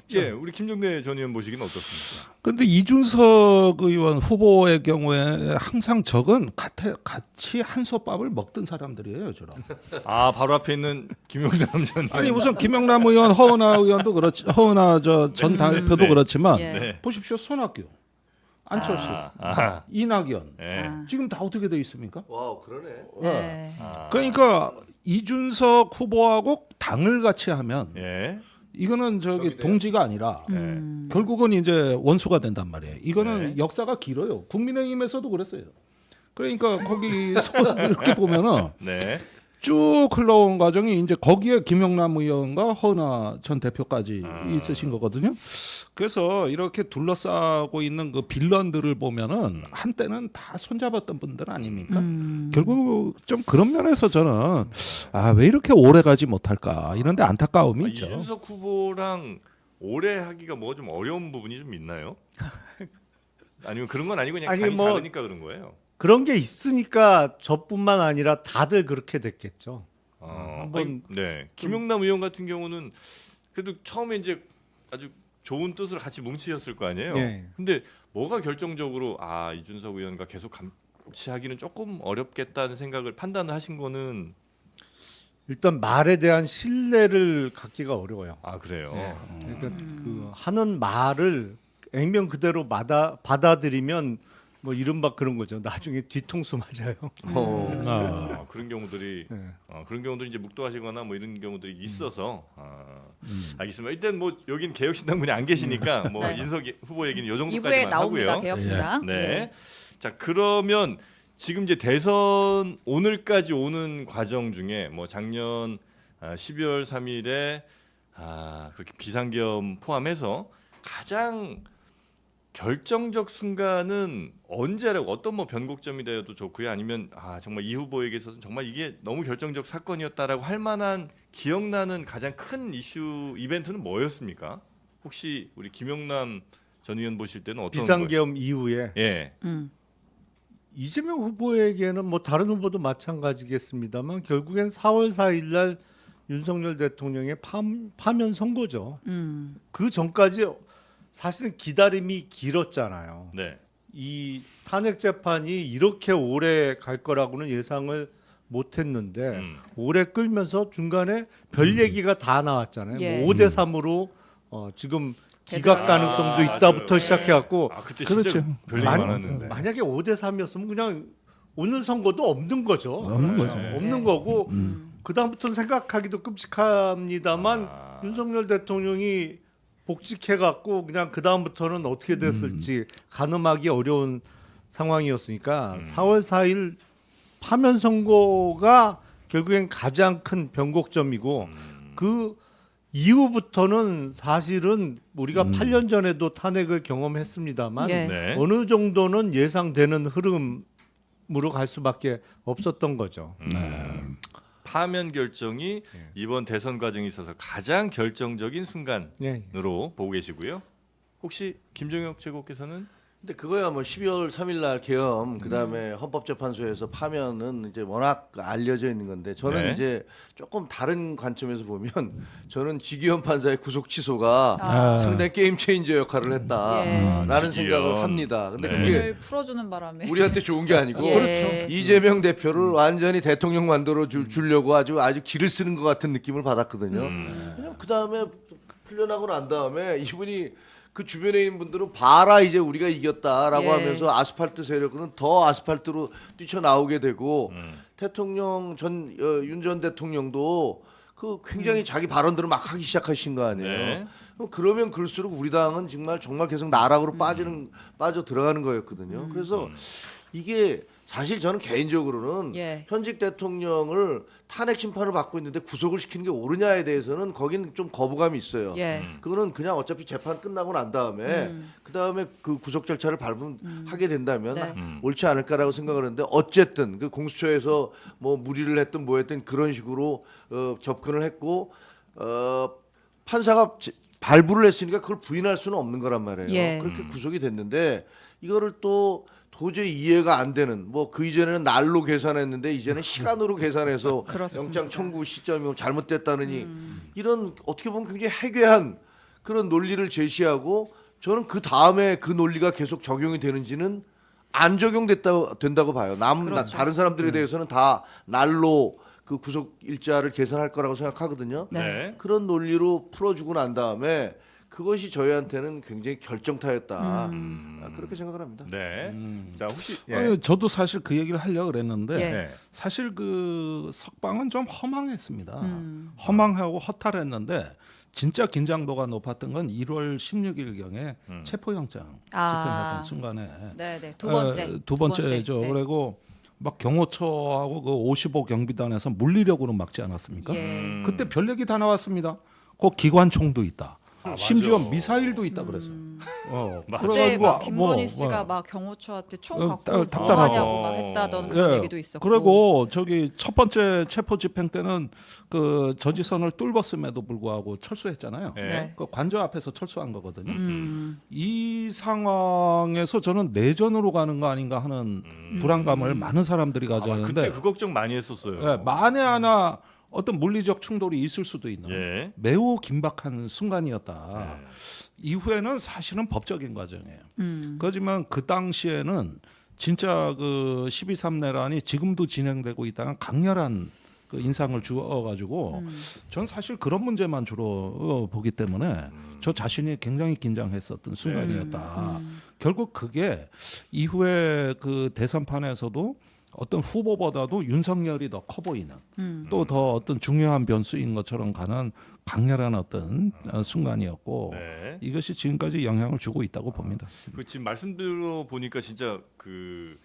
예, 우리 김종대 전 의원 보시기는 어떻습니까? 근데 이준석 의원 후보의 경우에 항상 적은 같이 한솥밥을 먹던 사람들이에요, 저랑. 바로 앞에 있는 김용남 전 의원. 아니 우선 김영남 의원, 허은하 의원도 그렇지, 허은하 전 당대표도 네. 그렇지만 예. 네. 보십시오, 손학규, 안철수, 아. 이낙연 네. 지금 다 어떻게 돼 있습니까? 와우 그러네. 네. 그러니까 이준석 후보하고 당을 같이 하면 예. 이거는 동지가 아니라 결국은 이제 원수가 된단 말이에요. 이거는 네. 역사가 길어요. 국민의힘에서도 그랬어요. 그러니까 거기서 이렇게 보면은 네. 쭉 흘러온 과정이 이제 거기에 김영남 의원과 허은하 전 대표까지 있으신 거거든요. 그래서 이렇게 둘러싸고 있는 그 빌런들을 보면은 한때는 다 손잡았던 분들 아닙니까? 결국 좀 그런 면에서 저는 왜 이렇게 오래 가지 못할까 이런데 안타까움이 있죠. 이준석 후보랑 오래 하기가 뭐 좀 어려운 부분이 좀 있나요? 아니면 그런 건 아니고 그냥 아니, 감이 뭐- 작으니까 그런 거예요. 그런 게 있으니까 저뿐만 아니라 다들 그렇게 됐겠죠. 한번 네. 김용남 의원 같은 경우는 그래도 처음에 이제 아주 좋은 뜻으로 같이 뭉치셨을 거 아니에요. 예. 근데 뭐가 결정적으로 이준석 의원과 계속 같이 하기는 조금 어렵겠다는 생각을 판단을 하신 거는 일단 말에 대한 신뢰를 갖기가 어려워요. 그래요. 그러니까 그 하는 말을 액면 그대로 받아들이면 뭐 이른바 그런 거죠. 나중에 뒤통수 맞아요. 그런 경우들이 네. 그런 경우들이 이제 묵도하시거나 뭐 이런 경우들이 있어서 알겠습니다. 일단 뭐 여긴 개혁신당분이 안 계시니까 뭐 네. 인석 후보 얘기는 요 2부에 정도까지만 나옵니다. 하고요. 개혁신당. 네. 예. 자 그러면 지금 이제 대선 오늘까지 오는 과정 중에 뭐 작년 12월 3일에 그렇게 비상계엄 포함해서 가장 결정적 순간은 언제라고 어떤 뭐 변곡점이 되어도 좋고요. 아니면 정말 이 후보에게서는 정말 이게 너무 결정적 사건이었다라고 할 만한 기억나는 가장 큰 이슈 이벤트는 뭐였습니까? 혹시 우리 김영남 전 의원 보실 때는 어떤 비상계엄 이후에 예. 이재명 후보에게는 뭐 다른 후보도 마찬가지겠습니다만 결국엔 4월 4일 날 윤석열 대통령의 파면 선고죠. 그 전까지 사실은 기다림이 길었잖아요. 네. 이 탄핵 재판이 이렇게 오래 갈 거라고는 예상을 못했는데 오래 끌면서 중간에 별 얘기가 다 나왔잖아요. 예. 뭐 5대 3으로 지금 기각 가능성도 있다부터 맞아요. 시작해갖고 그때 그렇죠. 진짜 별얘기 많았는데. 만약에 5대 3이었으면 그냥 오늘 선거도 없는 거죠. 없는 거죠. 없는 거고 그 다음부터는 생각하기도 끔찍합니다만 윤석열 대통령이 복직해갖고 그냥 그 다음부터는 어떻게 됐을지 가늠하기 어려운 상황이었으니까 4월 4일 파면 선고가 결국엔 가장 큰 변곡점이고 그 이후부터는 사실은 우리가 8년 전에도 탄핵을 경험했습니다만 예. 네. 어느 정도는 예상되는 흐름으로 갈 수밖에 없었던 거죠. 파면 결정이 예. 이번 대선 과정에 있어서 가장 결정적인 순간으로 예. 보고 계시고요. 혹시 김종혁 최고께서는 근데 그거야 뭐 12월 3일 날 계엄 그다음에 헌법재판소에서 파면은 이제 워낙 알려져 있는 건데 저는 네. 이제 조금 다른 관점에서 보면 저는 지기현 판사의 구속 취소가 상당히 게임 체인저 역할을 했다라는 예. 생각을 합니다. 근데 네. 그게 오늘 풀어주는 바람에 우리한테 좋은 게 아니고 예. 이재명 대표를 완전히 대통령 만들어 주려고 아주 길을 쓰는 것 같은 느낌을 받았거든요. 그냥 그 다음에 풀려나고 난 다음에 이분이 그 주변에 있는 분들은 봐라 이제 우리가 이겼다라고 예. 하면서 아스팔트 세력은 더 아스팔트로 뛰쳐나오게 되고 대통령 윤 전 대통령도 그 굉장히 자기 발언들을 막 하기 시작하신 거 아니에요. 네. 그러면 그럴수록 우리 당은 정말 계속 나락으로 빠져 들어가는 거였거든요. 그래서 이게 사실 저는 개인적으로는 예. 현직 대통령을 탄핵 심판을 받고 있는데 구속을 시키는 게 옳으냐에 대해서는 거기는 좀 거부감이 있어요. 예. 그거는 그냥 어차피 재판 끝나고 난 다음에 그 다음에 그 구속 절차를 하게 된다면 네. 옳지 않을까라고 생각을 했는데 어쨌든 그 공수처에서 뭐 무리를 했든 뭐 했든 그런 식으로 접근을 했고 판사가 발부를 했으니까 그걸 부인할 수는 없는 거란 말이에요. 예. 그렇게 구속이 됐는데 이거를 또 도저히 이해가 안 되는 뭐 그 이전에는 날로 계산했는데 이제는 시간으로 계산해서 그렇습니다. 영장 청구 시점이 잘못됐다느니 이런 어떻게 보면 굉장히 해괴한 그런 논리를 제시하고 저는 그 다음에 그 논리가 계속 적용이 되는지는 안 된다고 봐요. 그렇죠. 다른 사람들에 대해서는 다 날로 그 구속 일자를 계산할 거라고 생각하거든요. 네. 그런 논리로 풀어주고 난 다음에 그것이 저희한테는 굉장히 결정타였다. 그렇게 생각을 합니다. 네. 자 혹시 저도 사실 그 얘기를 하려고 그랬는데 예. 네. 사실 그 석방은 좀 허망했습니다. 허망하고 허탈했는데 진짜 긴장도가 높았던 건 1월 16일경에 체포영장 집행했던 순간에 네네 두 번째죠. 네. 그리고 막 경호처하고 그 55 경비단에서 물리력으로 막지 않았습니까? 예. 그때 별 얘기 다 나왔습니다. 그 기관총도 있다. 심지어 미사일도 있다 그랬어요. 그때 막 김건희 씨가 막 경호처한테 총 갖고 딱 뭐하냐고 막 했다던 그런 얘기도 있었고. 그리고 저기 첫 번째 체포 집행 때는 그 저지선을 뚫었음에도 불구하고 철수했잖아요. 네. 그 관저 앞에서 철수한 거거든요. 이 상황에서 저는 내전으로 가는 거 아닌가 하는 불안감을 많은 사람들이 가졌는데 그때 그 걱정 많이 했었어요. 예, 만에 하나 어떤 물리적 충돌이 있을 수도 있는 예. 매우 긴박한 순간이었다. 이후에는 사실은 법적인 과정이에요. 그렇지만 그 당시에는 진짜 그 12.3내란이 지금도 진행되고 있다는 강렬한 그 인상을 주어가지고 전 사실 그런 문제만 주로 보기 때문에 저 자신이 굉장히 긴장했었던 순간이었다. 결국 그게 이후에 그 대선판에서도 어떤 후보보다도 윤석열이 더 커 보이는 또 더 어떤 중요한 변수인 것처럼 가는 강렬한 어떤 순간이었고 네. 이것이 지금까지 영향을 주고 있다고 봅니다. 그 지금 말씀 들어 보니까 진짜 그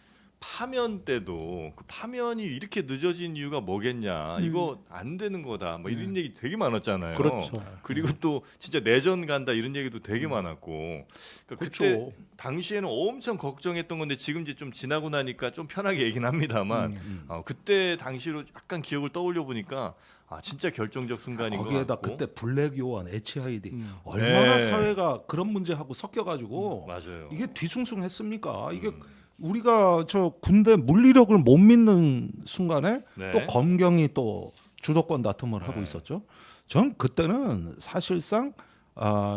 파면 때도 그 파면이 이렇게 늦어진 이유가 뭐겠냐? 이거 안 되는 거다. 뭐 이런 얘기 되게 많았잖아요. 그렇죠. 그리고 또 진짜 내전 간다 이런 얘기도 되게 많았고. 그러니까 그때 그렇죠. 당시에는 엄청 걱정했던 건데 지금 이제 좀 지나고 나니까 좀 편하게 얘기는 합니다만 그때 당시로 약간 기억을 떠올려 보니까 아 진짜 결정적 순간인 것 거기에다 같고. 그때 블랙 요원, HID 얼마나 네. 사회가 그런 문제하고 섞여가지고 맞아요. 이게 뒤숭숭했습니까? 이게 우리가 저 군대 물리력을 못 믿는 순간에 네. 또 검경이 또 주도권 다툼을 하고 네. 있었죠. 전 그때는 사실상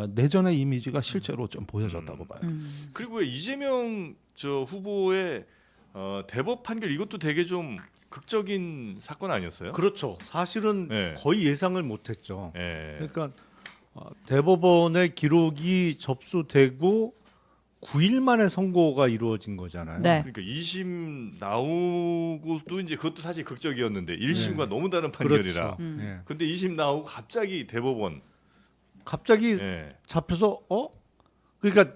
내전의 이미지가 실제로 좀 보여졌다고 봐요. 그리고 왜 이재명 저 후보의 대법 판결 이것도 되게 좀 극적인 사건 아니었어요? 그렇죠. 사실은 네. 거의 예상을 못했죠. 예. 그러니까 대법원의 기록이 접수되고 9일 만에 선고가 이루어진 거잖아요. 네. 그러니까 2심 나오고도 이제 그것도 사실 극적이었는데 1심과 네. 너무 다른 판결이라. 그렇죠. 예. 근데 2심 나오고 갑자기 대법원. 갑자기 예. 잡혀서 그러니까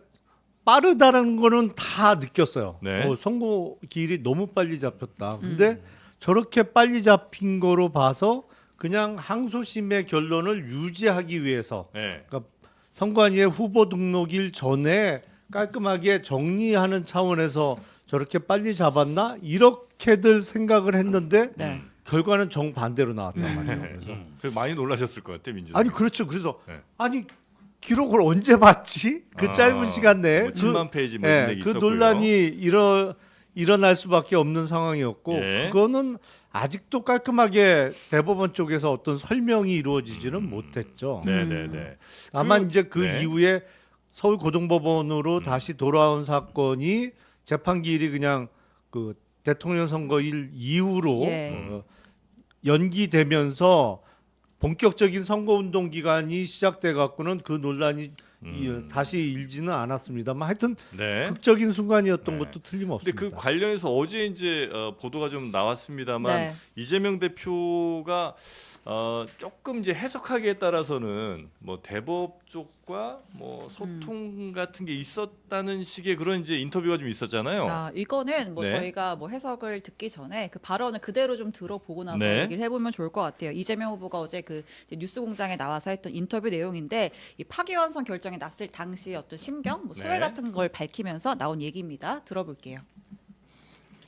빠르다는 거는 다 느꼈어요. 네. 선고 기일이 너무 빨리 잡혔다. 근데 저렇게 빨리 잡힌 거로 봐서 그냥 항소심의 결론을 유지하기 위해서 예. 그러니까 선관위의 후보 등록일 전에 깔끔하게 정리하는 차원에서 저렇게 빨리 잡았나 이렇게들 생각을 했는데 네. 결과는 정반대로 나왔단 말이에요. 그래서 그래서 많이 놀라셨을 것 같아 민주당. 아니 그렇죠. 그래서 네. 아니 기록을 언제 봤지? 그 짧은 시간 내에 뭐 10만 페이지 뭐 이런 얘기 그 있었고요. 논란이 일어날 수밖에 없는 상황이었고 예. 그거는 아직도 깔끔하게 대법원 쪽에서 어떤 설명이 이루어지지는 못했죠. 네네네. 다만 이제 그 네. 이후에 서울고등법원으로 다시 돌아온 사건이 재판 기일이 그냥 그 대통령 선거일 이후로 예. 연기되면서 본격적인 선거운동 기간이 시작돼 갖고는 그 논란이 다시 일지는 않았습니다만 하여튼 네. 극적인 순간이었던 네. 것도 근데 틀림없습니다. 그 관련해서 어제 이제 보도가 좀 나왔습니다만 네. 이재명 대표가 조금 이제 해석하기에 따라서는 뭐 대법 쪽과 뭐 소통 같은 게 있었다는 식의 그런 이제 인터뷰가 좀 있었잖아요. 이거는 뭐 네. 저희가 뭐 해석을 듣기 전에 그 발언을 그대로 좀 들어보고 나서 네. 얘기를 해보면 좋을 것 같아요. 이재명 후보가 어제 그 이제 뉴스공장에 나와서 했던 인터뷰 내용인데 이 파기환송 결정이 났을 당시 어떤 심경, 뭐 소회 네. 같은 걸 밝히면서 나온 얘기입니다. 들어볼게요.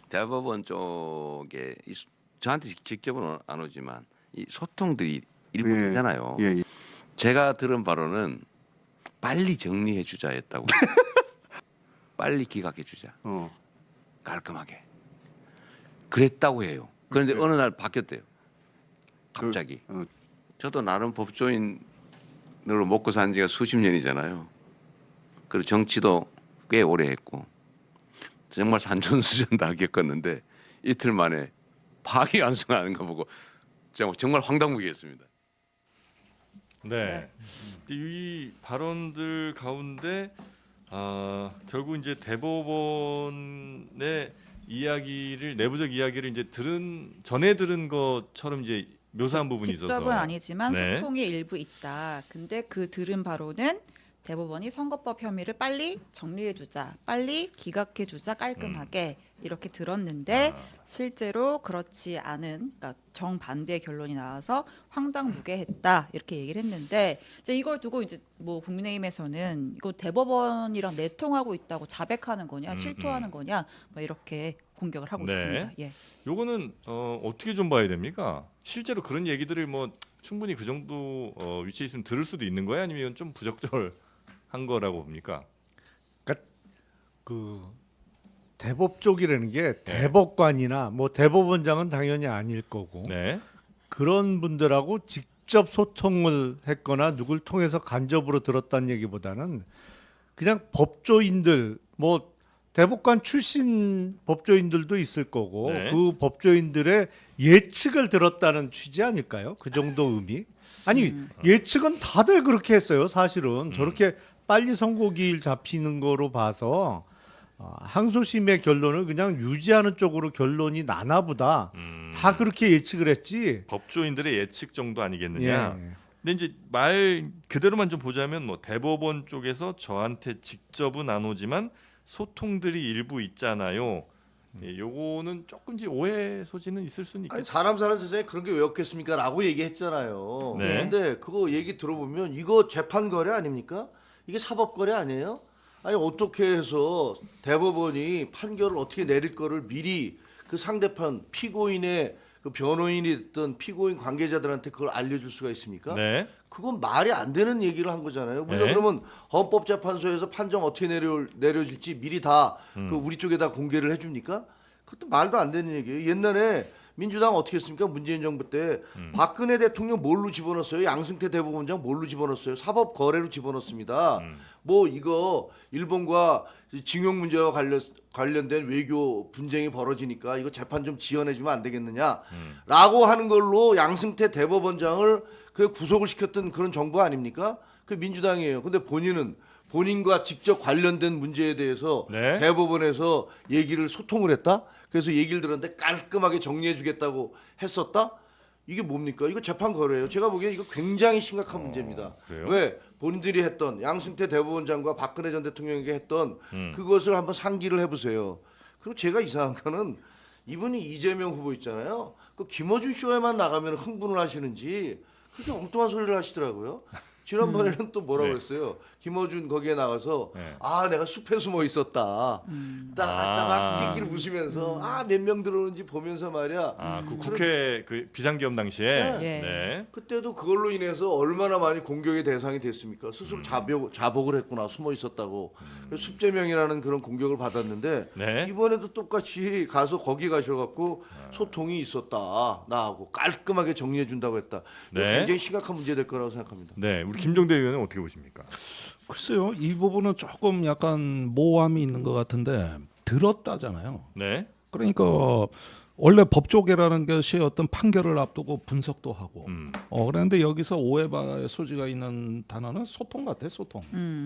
대법원 쪽에 저한테 직접은 안 오지만 이 소통들이 일부 되잖아요. 예. 제가 들은 바로는 빨리 정리해 주자였다고. 빨리 기각해 주자. 깔끔하게. 그랬다고 해요. 그런데 어느 날 바뀌었대요. 갑자기. 저도 나름 법조인으로 먹고 산 지가 수십 년이잖아요. 그리고 정치도 꽤 오래 했고 정말 산전수전 다 겪었는데 이틀 만에 파기환송하는 거 보고 정말 황당무계했습니다. 네. 이 발언들 가운데 결국 이제 대법원의 이야기를 내부적 이야기를 이제 전에 들은 것처럼 이제 묘사한 부분이 있어서 직접은 아니지만 네. 소통이 일부 있다. 근데 그 들은 바로는 대법원이 선거법 혐의를 빨리 정리해주자, 빨리 기각해주자 깔끔하게 이렇게 들었는데 실제로 그렇지 않은, 그러니까 정반대의 결론이 나와서 황당무계했다 이렇게 얘기를 했는데 이제 이걸 두고 이제 뭐 국민의힘에서는 이거 대법원이랑 내통하고 있다고 자백하는 거냐, 실토하는 거냐, 뭐 이렇게 공격을 하고 네. 있습니다. 예. 요거는 어떻게 좀 봐야 됩니까? 실제로 그런 얘기들을 뭐 충분히 그 정도 위치에 있으면 들을 수도 있는 거야, 아니면 이건 좀 부적절한 거라고 봅니까? 그 대법 쪽이라는 게 대법관이나 뭐 대법원장은 당연히 아닐 거고 네. 그런 분들하고 직접 소통을 했거나 누굴 통해서 간접으로 들었다는 얘기보다는 그냥 법조인들 뭐 대법관 출신 법조인들도 있을 거고 네. 그 법조인들의 예측을 들었다는 취지 아닐까요? 그 정도 의미? 아니 예측은 다들 그렇게 했어요. 사실은 저렇게 빨리 선고기일 잡히는 거로 봐서 항소심의 결론을 그냥 유지하는 쪽으로 결론이 나나보다 다 그렇게 예측을 했지. 법조인들의 예측 정도 아니겠느냐? 예. 근데 이제 말 그대로만 좀 보자면 뭐 대법원 쪽에서 저한테 직접은 안 오지만 소통들이 일부 있잖아요. 예, 요거는 조금씩 오해 소지는 있을 수는 아니, 있겠죠. 사람 사는 세상에 그런 게 왜 없겠습니까?라고 얘기했잖아요. 네. 근데 그거 얘기 들어보면 이거 재판 거래 아닙니까? 이게 사법 거래 아니에요? 아니 어떻게 해서 대법원이 판결을 어떻게 내릴 거를 미리 그 상대편 피고인의 그 변호인이 됐던 피고인 관계자들한테 그걸 알려줄 수가 있습니까? 네. 그건 말이 안 되는 얘기를 한 거잖아요. 우리가 네. 그러면 헌법재판소에서 판정 어떻게 내려질지 미리 다 그 우리 쪽에다 공개를 해줍니까? 그것도 말도 안 되는 얘기예요. 옛날에 민주당 어떻게 했습니까? 문재인 정부 때 박근혜 대통령 뭘로 집어넣었어요? 양승태 대법원장 뭘로 집어넣었어요? 사법 거래로 집어넣습니다. 뭐 이거 일본과 징용 문제와 관련된 외교 분쟁이 벌어지니까 이거 재판 좀 지연해주면 안 되겠느냐라고 하는 걸로 양승태 대법원장을 그 구속을 시켰던 그런 정부 아닙니까? 그 민주당이에요. 근데 본인은 본인과 직접 관련된 문제에 대해서 네. 대법원에서 얘기를 소통을 했다. 그래서 얘기를 들었는데 깔끔하게 정리해주겠다고 했었다. 이게 뭡니까? 이거 재판 거래예요. 제가 보기에 이거 굉장히 심각한 문제입니다. 그래요? 왜 본인들이 했던 양승태 대법원장과 박근혜 전 대통령에게 했던 그것을 한번 상기를 해보세요. 그리고 제가 이상한 거는 이분이 이재명 후보 있잖아요. 그 김어준 쇼에만 나가면 흥분을 하시는지 그렇게 엉뚱한 소리를 하시더라고요. 지난번에는 또 뭐라고 네. 했어요. 김어준 거기에 나가서 네. 아 내가 숲에 숨어 있었다. 딱 끼끼리 웃으면서 몇 명 들어오는지 보면서 말이야. 아, 그 국회 그 비상기업 당시에 네. 네. 그때도 그걸로 인해서 얼마나 많이 공격의 대상이 됐습니까? 스스로 자복을 했구나 숨어 있었다고 숲재명이라는 그런 공격을 받았는데 네. 이번에도 똑같이 가서 거기 가셔갖고 소통이 있었다 나하고 깔끔하게 정리해 준다고 했다. 이거 네. 굉장히 심각한 문제 될 거라고 생각합니다. 네, 우리 김종대 의원은 어떻게 보십니까? 글쎄요, 이 부분은 조금 약간 모호함이 있는 것 같은데 들었다잖아요. 네. 그러니까 원래 법조계라는 것이 어떤 판결을 앞두고 분석도 하고 그런데 여기서 오해의 소지가 있는 단어는 소통 같아, 소통.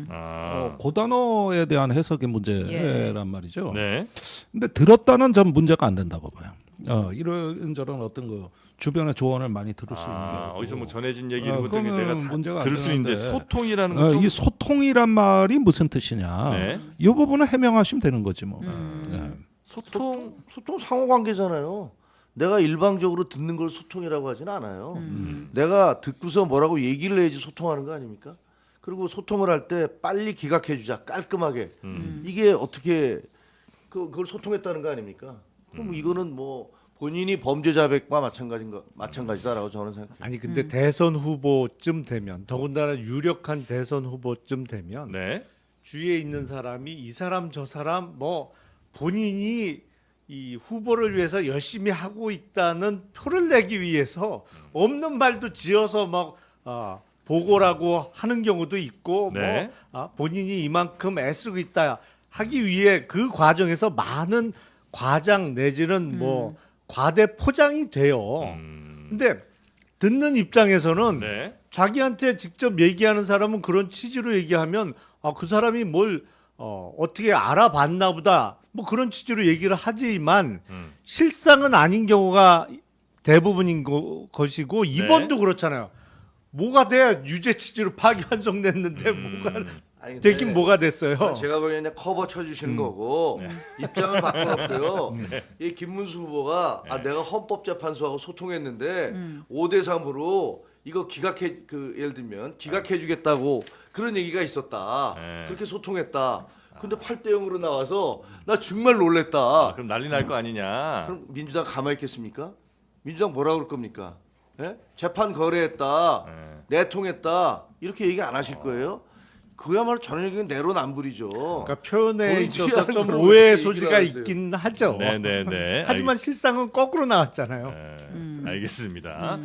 아. 그 단어에 대한 해석의 문제란 말이죠. 네. 근데 들었다는 전 문제가 안 된다고 봐요. 이런저런 어떤 그 주변의 조언을 많이 들을 수 있는 거고. 어디서 뭐 전해진 얘기 이런 것들 그거는 내가 다 문제가 안 들을 수 있는데 되는데. 소통이라는 건 좀 이 소통이란 말이 무슨 뜻이냐? 네. 이 부분은 해명하시면 되는 거지 뭐. 네. 소통 상호 관계잖아요. 내가 일방적으로 듣는 걸 소통이라고 하진 않아요. 내가 듣고서 뭐라고 얘기를 해야지 소통하는 거 아닙니까? 그리고 소통을 할 때 빨리 기각해 주자 깔끔하게. 이게 어떻게 그걸 소통했다는 거 아닙니까? 그럼 이거는 뭐 본인이 범죄 자백과 마찬가지다라고 저는 생각해요. 아니 근데 대선 후보쯤 되면 더군다나 유력한 대선 후보쯤 되면 네. 주위에 있는 사람이 이 사람 저 사람 뭐 본인이 이 후보를 위해서 열심히 하고 있다는 표를 내기 위해서 없는 말도 지어서 막 보고라고 하는 경우도 있고 네. 뭐 본인이 이만큼 애쓰고 있다 하기 위해 그 과정에서 많은 과장 내지는 뭐 과대 포장이 돼요. 근데 듣는 입장에서는 네. 자기한테 직접 얘기하는 사람은 그런 취지로 얘기하면 그 사람이 뭘 어떻게 알아봤나 보다 뭐 그런 취지로 얘기를 하지만 실상은 아닌 경우가 대부분인 것이고 이번도 그렇잖아요. 뭐가 돼? 유죄 취지로 파기환송냈는데 뭐가 아니, 되긴 근데 뭐가 됐어요. 제가 보기에는 그냥 커버 쳐주시는 거고 입장을 바꿔놓고요. 이 김문수 후보가 내가 헌법재판소하고 소통했는데 5대 3으로 이거 예를 들면 기각해주겠다고 그런 얘기가 있었다. 네. 그렇게 소통했다. 근데 8대 0으로 나와서 나 정말 놀랬다. 그럼 난리 날 거 아니냐? 그럼 민주당 가만히 있겠습니까? 민주당 뭐라 그럴 겁니까? 예? 재판 거래했다, 내통했다 이렇게 얘기 안 하실 거예요? 그야말로 전형적인 내로남불이죠. 그러니까 표현에 본인들이 있어서 하는 좀 걸 오해의 어떻게 소지가 얘기를 있긴 하죠. 네네네. 하지만 실상은 거꾸로 나왔잖아요. 알겠습니다.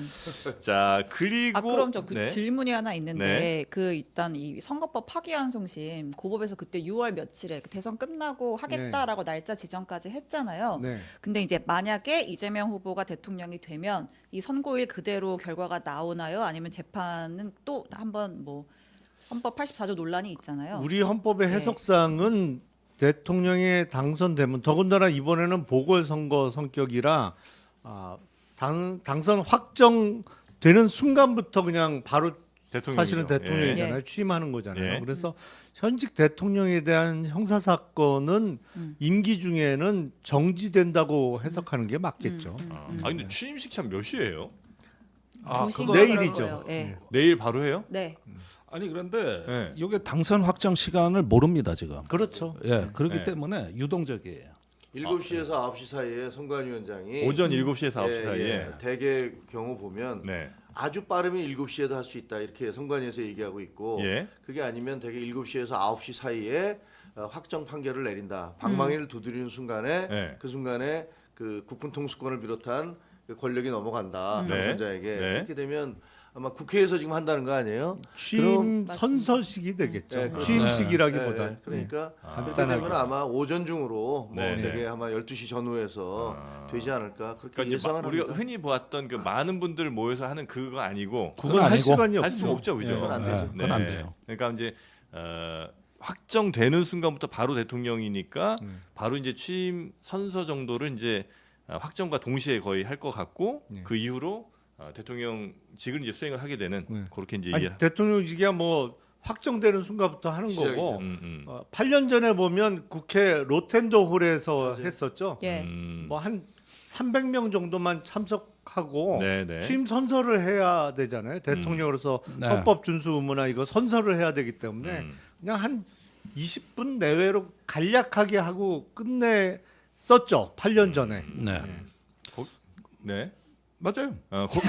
자 그리고 그럼 저 네. 질문이 하나 있는데 네. 일단 이 선거법 파기환송심 고법에서 그때 6월 며칠에 대선 끝나고 하겠다라고 날짜 지정까지 했잖아요. 네. 근데 이제 만약에 이재명 후보가 대통령이 되면 이 선고일 그대로 결과가 나오나요? 아니면 재판은 또 한번 뭐 헌법 84조 논란이 있잖아요. 우리 헌법의 네. 해석상은 대통령에 당선되면 더군다나 이번에는 보궐선거 성격이라 당선 확정되는 순간부터 그냥 바로 대통령이죠. 사실은 대통령이잖아요. 예. 취임하는 거잖아요. 예. 그래서 현직 대통령에 대한 형사 사건은 임기 중에는 정지된다고 해석하는 게 맞겠죠. 아 근데 취임식 참 몇 시예요? 주신 내일이죠. 거예요. 예. 내일 바로 해요? 네. 아니 그런데 네. 이게 당선 확정 시간을 모릅니다 지금. 그렇죠. 예, 그렇기 네. 때문에 유동적이에요. 7시에서 9시 사이에 선관위원장이 오전 7시에서 9시 예, 사이에. 예. 대개 경우 보면 네. 아주 빠르면 7시에도 할 수 있다 이렇게 선관위에서 얘기하고 있고 예. 그게 아니면 대개 7시에서 9시 사이에 확정 판결을 내린다. 방망이를 두드리는 순간에 네. 그 순간에 그 국군 통수권을 비롯한 그 권력이 넘어간다. 네. 당선자에게 네. 그렇게 되면 아마 국회에서 지금 한다는 거 아니에요? 취임 맞습니다. 선서식이 되겠죠. 네, 그렇죠. 취임식이라기보다. 네, 그러니까 그렇게 간단하게. 되면 아마 오전 중으로 뭐 네, 네. 되게 아마 12시 전후에서 되지 않을까 그렇게 그러니까 이제 예상을 우리가 합니다. 흔히 보았던 그 많은 분들 모여서 하는 그거 아니고 그건 할 아니고 시간이 할 수 없죠. 없죠, 그죠? 그건 안 되죠. 그건 안 돼요. 그러니까 이제 확정되는 순간부터 바로 대통령이니까 바로 이제 취임 선서 정도를 이제 확정과 동시에 거의 할 것 같고 네. 그 이후로 대통령직을 이제 수행을 하게 되는 네. 그렇게 이제 아니, 얘기를. 대통령직이야 뭐 확정되는 순간부터 하는 시작이죠. 거고. 8년 전에 보면 국회 로텐더 홀에서 맞아요. 했었죠. 예. 뭐 한 300명 정도만 참석하고 네네. 취임 선서를 해야 되잖아요. 대통령으로서 네. 헌법 준수 의무나 이거 선서를 해야 되기 때문에 그냥 한 20분 내외로 간략하게 하고 끝냈었죠. 8년 전에. 네, 네. 맞아요. 거,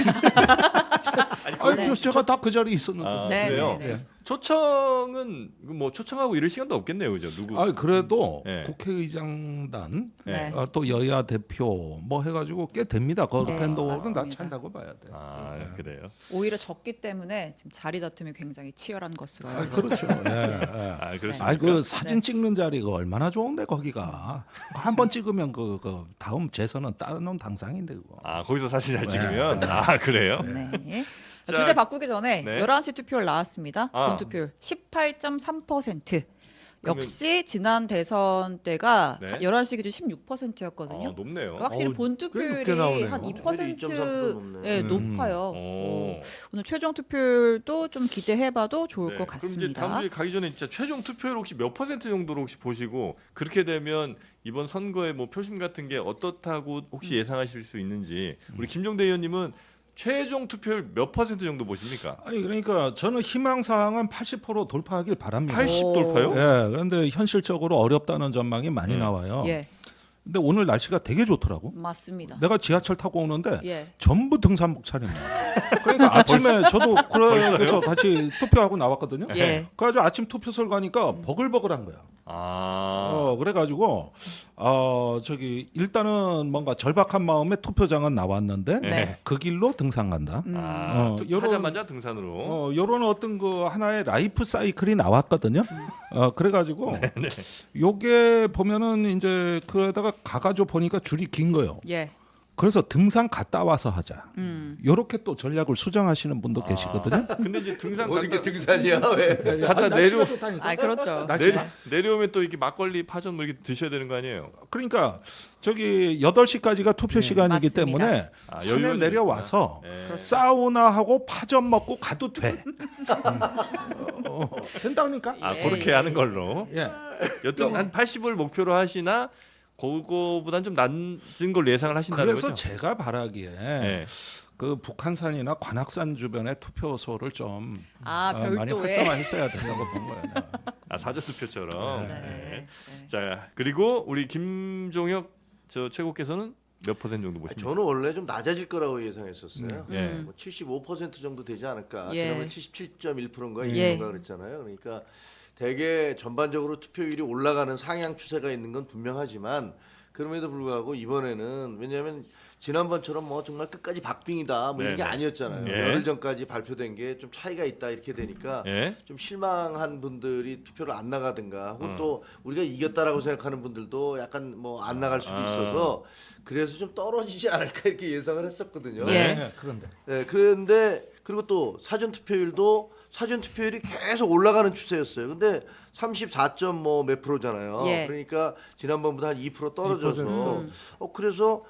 아니 네. 그래서 제가 다 그 자리에 있었는데. 아, 네, 그래요? 네, 네. 초청은 뭐 초청하고 이럴 시간도 없겠네요, 그죠? 누구? 아 그래도 네. 국회의장단 네. 또 여야 대표 뭐 해가지고 꽤 됩니다. 그 네, 팬도는 다 맞습니다. 찬다고 봐야 돼. 아 그래요. 오히려 적기 때문에 지금 자리 다툼이 굉장히 치열한 것으로 아, 알고 그렇죠. 있습니다. 예, 예. 아 그렇습니까? 아이 그 사진 네. 찍는 자리가 얼마나 좋은데 거기가 한 번 찍으면 그 다음 재선은 따놓은 당상인데 그거. 아 거기서 사진 잘 찍으면 아 그래요? 네. 자, 주제 바꾸기 전에 네. 11시 투표율 나왔습니다. 아. 본투표율 18.3%. 그러면- 역시 지난 대선 때가 네. 11시 기준 16%였거든요. 아, 높네요. 확실히 꽤 본투표율이 높게 나오네요. 한 본투표율이 2% 2.3% 예, 높네요. 높아요. 오. 오늘 최종 투표율도 좀 기대해봐도 좋을 네. 것 그럼 이제 같습니다. 다음 주에 가기 전에 진짜 최종 투표율 혹시 몇 퍼센트 정도로 혹시 보시고 그렇게 되면 이번 선거의 뭐 표심 같은 게 어떻다고 혹시 예상하실 수 있는지 우리 김종대 의원님은 최종 투표율 몇 퍼센트 정도 보십니까? 아니 그러니까 저는 희망 사항은 80% 돌파하길 바랍니다. 80 오. 돌파요? 예, 그런데 현실적으로 어렵다는 전망이 많이 네. 나와요. 예, 근데 오늘 날씨가 되게 좋더라고. 맞습니다. 내가 지하철 타고 오는데 예. 전부 등산복 차림이야. 그러니까 아침에 저도 그래서 같이 투표하고 나왔거든요. 예. 그래가지고 아침 투표소를 가니까 버글버글한 거야. 아. 그래가지고 저기 일단은 뭔가 절박한 마음에 투표장은 나왔는데 네. 그 길로 등산 간다. 아, 요런- 하자마자 등산으로. 요런 어떤 그 하나의 라이프 사이클이 나왔거든요. 그래가지고 요게 보면은 이제 그러다가 가가지고 보니까 줄이 긴 거요. 예. 그래서 등산 갔다 와서 하자. 음. 요렇게 또 전략을 수정하시는 분도 계시거든요. 근데 이제 등산 어디 게 갔다 등산이야 왜? 갔다 내려 아, 그렇죠. 내려오면 또 이렇게 막걸리 파전 뭐 이렇게 드셔야 되는 거 아니에요? 그러니까 저기 8시까지가 투표 시간이기 맞습니다. 때문에 아, 산에 여유가 내려와서 네. 사우나하고 파전 먹고 가도 돼. 된다니까? 아 예, 그렇게 예. 하는 걸로. 예. 여튼 한 80을 목표로 하시나 그거보단 좀 낮은 걸로 예상을 하신다는 그래서 거죠? 제가 바라기에 네. 그 북한산이나 관악산 주변의 투표소를 좀 아, 많이 별도에. 활성화했어야 된다고 본 거예요. 아 사전 투표처럼. 네. 네. 네. 자 그리고 우리 김종혁 저 최고께서는 몇 퍼센트 정도 보십니까? 저는 원래 좀 낮아질 거라고 예상했었어요. 예. 뭐 75% 정도 되지 않을까. 예. 지난번에 77.1%인가 예. 2%인가 그랬잖아요. 그러니까 되게 전반적으로 투표율이 올라가는 상향 추세가 있는 건 분명하지만 그럼에도 불구하고 이번에는 왜냐하면 지난번처럼 뭐 정말 끝까지 박빙이다 뭐 이런 게 네네. 아니었잖아요. 예. 열흘 전까지 발표된 게 좀 차이가 있다 이렇게 되니까 예. 좀 실망한 분들이 투표를 안 나가든가 혹은 또 우리가 이겼다라고 생각하는 분들도 약간 뭐 안 나갈 수도 있어서 그래서 좀 떨어지지 않을까 이렇게 예상을 했었거든요. 예. 네, 그런데 네, 그런데 그리고 또 사전 투표율도 사전 투표율이 계속 올라가는 추세였어요. 근데 34점 뭐 몇 프로잖아요. 예. 그러니까 지난번보다 한 2% 떨어져서 2%. 그래서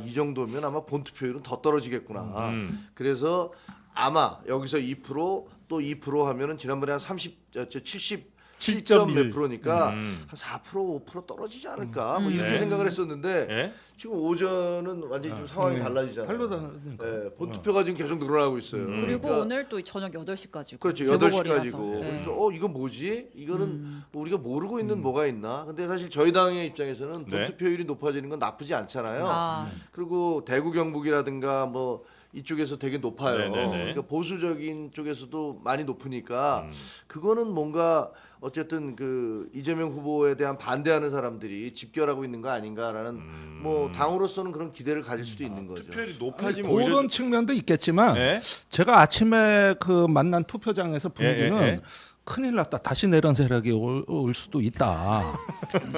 이 정도면 아마 본 투표율은 더 떨어지겠구나. 음. 그래서 아마 여기서 2%또 또 2% 하면은 지난번에 한 70 7.1 7점 몇 프로니까 음. 한 4% 5% 떨어지지 않을까 뭐 이렇게 네. 생각을 했었는데 예? 지금 오전은 완전히 좀 상황이 달라지잖아요. 달라지니까. 네, 본투표가 지금 계속 늘어나고 있어요. 그리고 그러니까 오늘 또 저녁 8시까지고. 그렇죠. 8시까지고. 그러니까 이거 뭐지? 이거는 뭐 우리가 모르고 있는 뭐가 있나? 근데 사실 저희 당의 입장에서는 네. 본투표율이 높아지는 건 나쁘지 않잖아요. 아, 그리고 대구 경북이라든가 뭐 이쪽에서 되게 높아요. 네네네. 그러니까 보수적인 쪽에서도 많이 높으니까 그거는 뭔가 어쨌든 그 이재명 후보에 대한 반대하는 사람들이 집결하고 있는 거 아닌가라는 뭐 당으로서는 그런 기대를 가질 수도 있는 거죠. 투표율이 높아지면 오히려 그런 측면도 있겠지만 예? 제가 아침에 그 만난 투표장에서 분위기는 예. 큰일 났다. 다시 내란 세력이 올 수도 있다.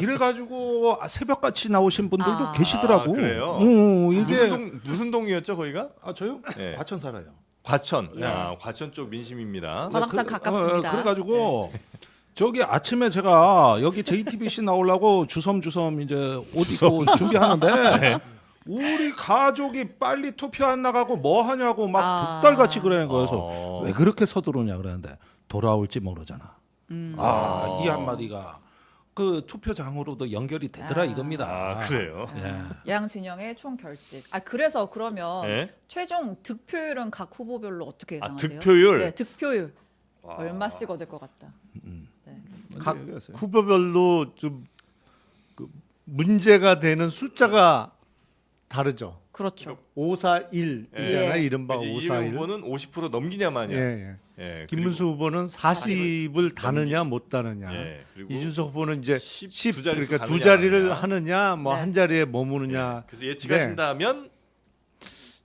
이래가지고 새벽같이 나오신 분들도 아. 계시더라고. 아, 그래요? 이게 무슨 동이었죠 거기가? 저요? 예. 과천 살아요. 과천. 예. 야, 과천 쪽 민심입니다. 관악산 가깝습니다. 그래가지고 저기 아침에 제가 여기 JTBC 나오려고 주섬주섬 이제 옷 입고 준비하는데 우리 가족이 빨리 투표 안 나가고 뭐 하냐고 막 아. 득달같이 그러는 거여서 어. 왜 그렇게 서두르냐 그러는데 돌아올지 모르잖아. 이 한마디가 그 투표장으로도 연결이 되더라 아. 이겁니다. 아, 그래요. 예. 양 진영의 총 결집. 아 그래서 그러면 예? 최종 득표율은 각 후보별로 어떻게 아, 예상하세요? 득표율? 네, 득표율 얼마씩 얻을 것 같다. 네. 각 얘기하세요. 후보별로 좀 그 문제가 되는 숫자가 다르죠. 그렇죠. 541이잖아요. 예. 이른바 이제 541. 이재명 후보는 50% 넘기냐마냐. 예, 예. 예, 김문수 후보는 40을 다느냐 못 다느냐. 예, 그리고 이준석 후보는 이제 10, 10 두 자릿수 그러니까 두 가느냐, 자리를 마느냐. 하느냐 뭐 네. 한 자리에 머무느냐. 예, 그래서 예측하신다면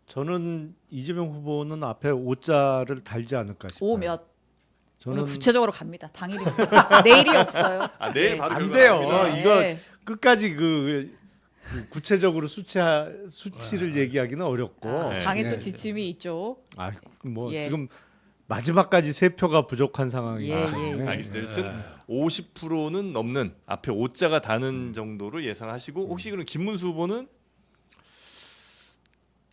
저는 이재명 후보는 앞에 5자를 달지 않을까 싶어요. 오 몇? 오늘 저는 구체적으로 갑니다. 당일입니다. 내일이 없어요. 아, 내일 네. 바로 안 결과 돼요. 나옵니다. 이거 네. 끝까지 그 구체적으로 수치를 얘기하기는 어렵고. 아, 당에 예. 또 지침이 있죠. 아, 뭐 예. 지금 마지막까지 세 표가 부족한 상황이기 예, 때문에. 예. 알겠습니다. 여튼 50%는 넘는 앞에 5자가 다는 정도로 예상하시고 혹시 그럼 김문수 후보는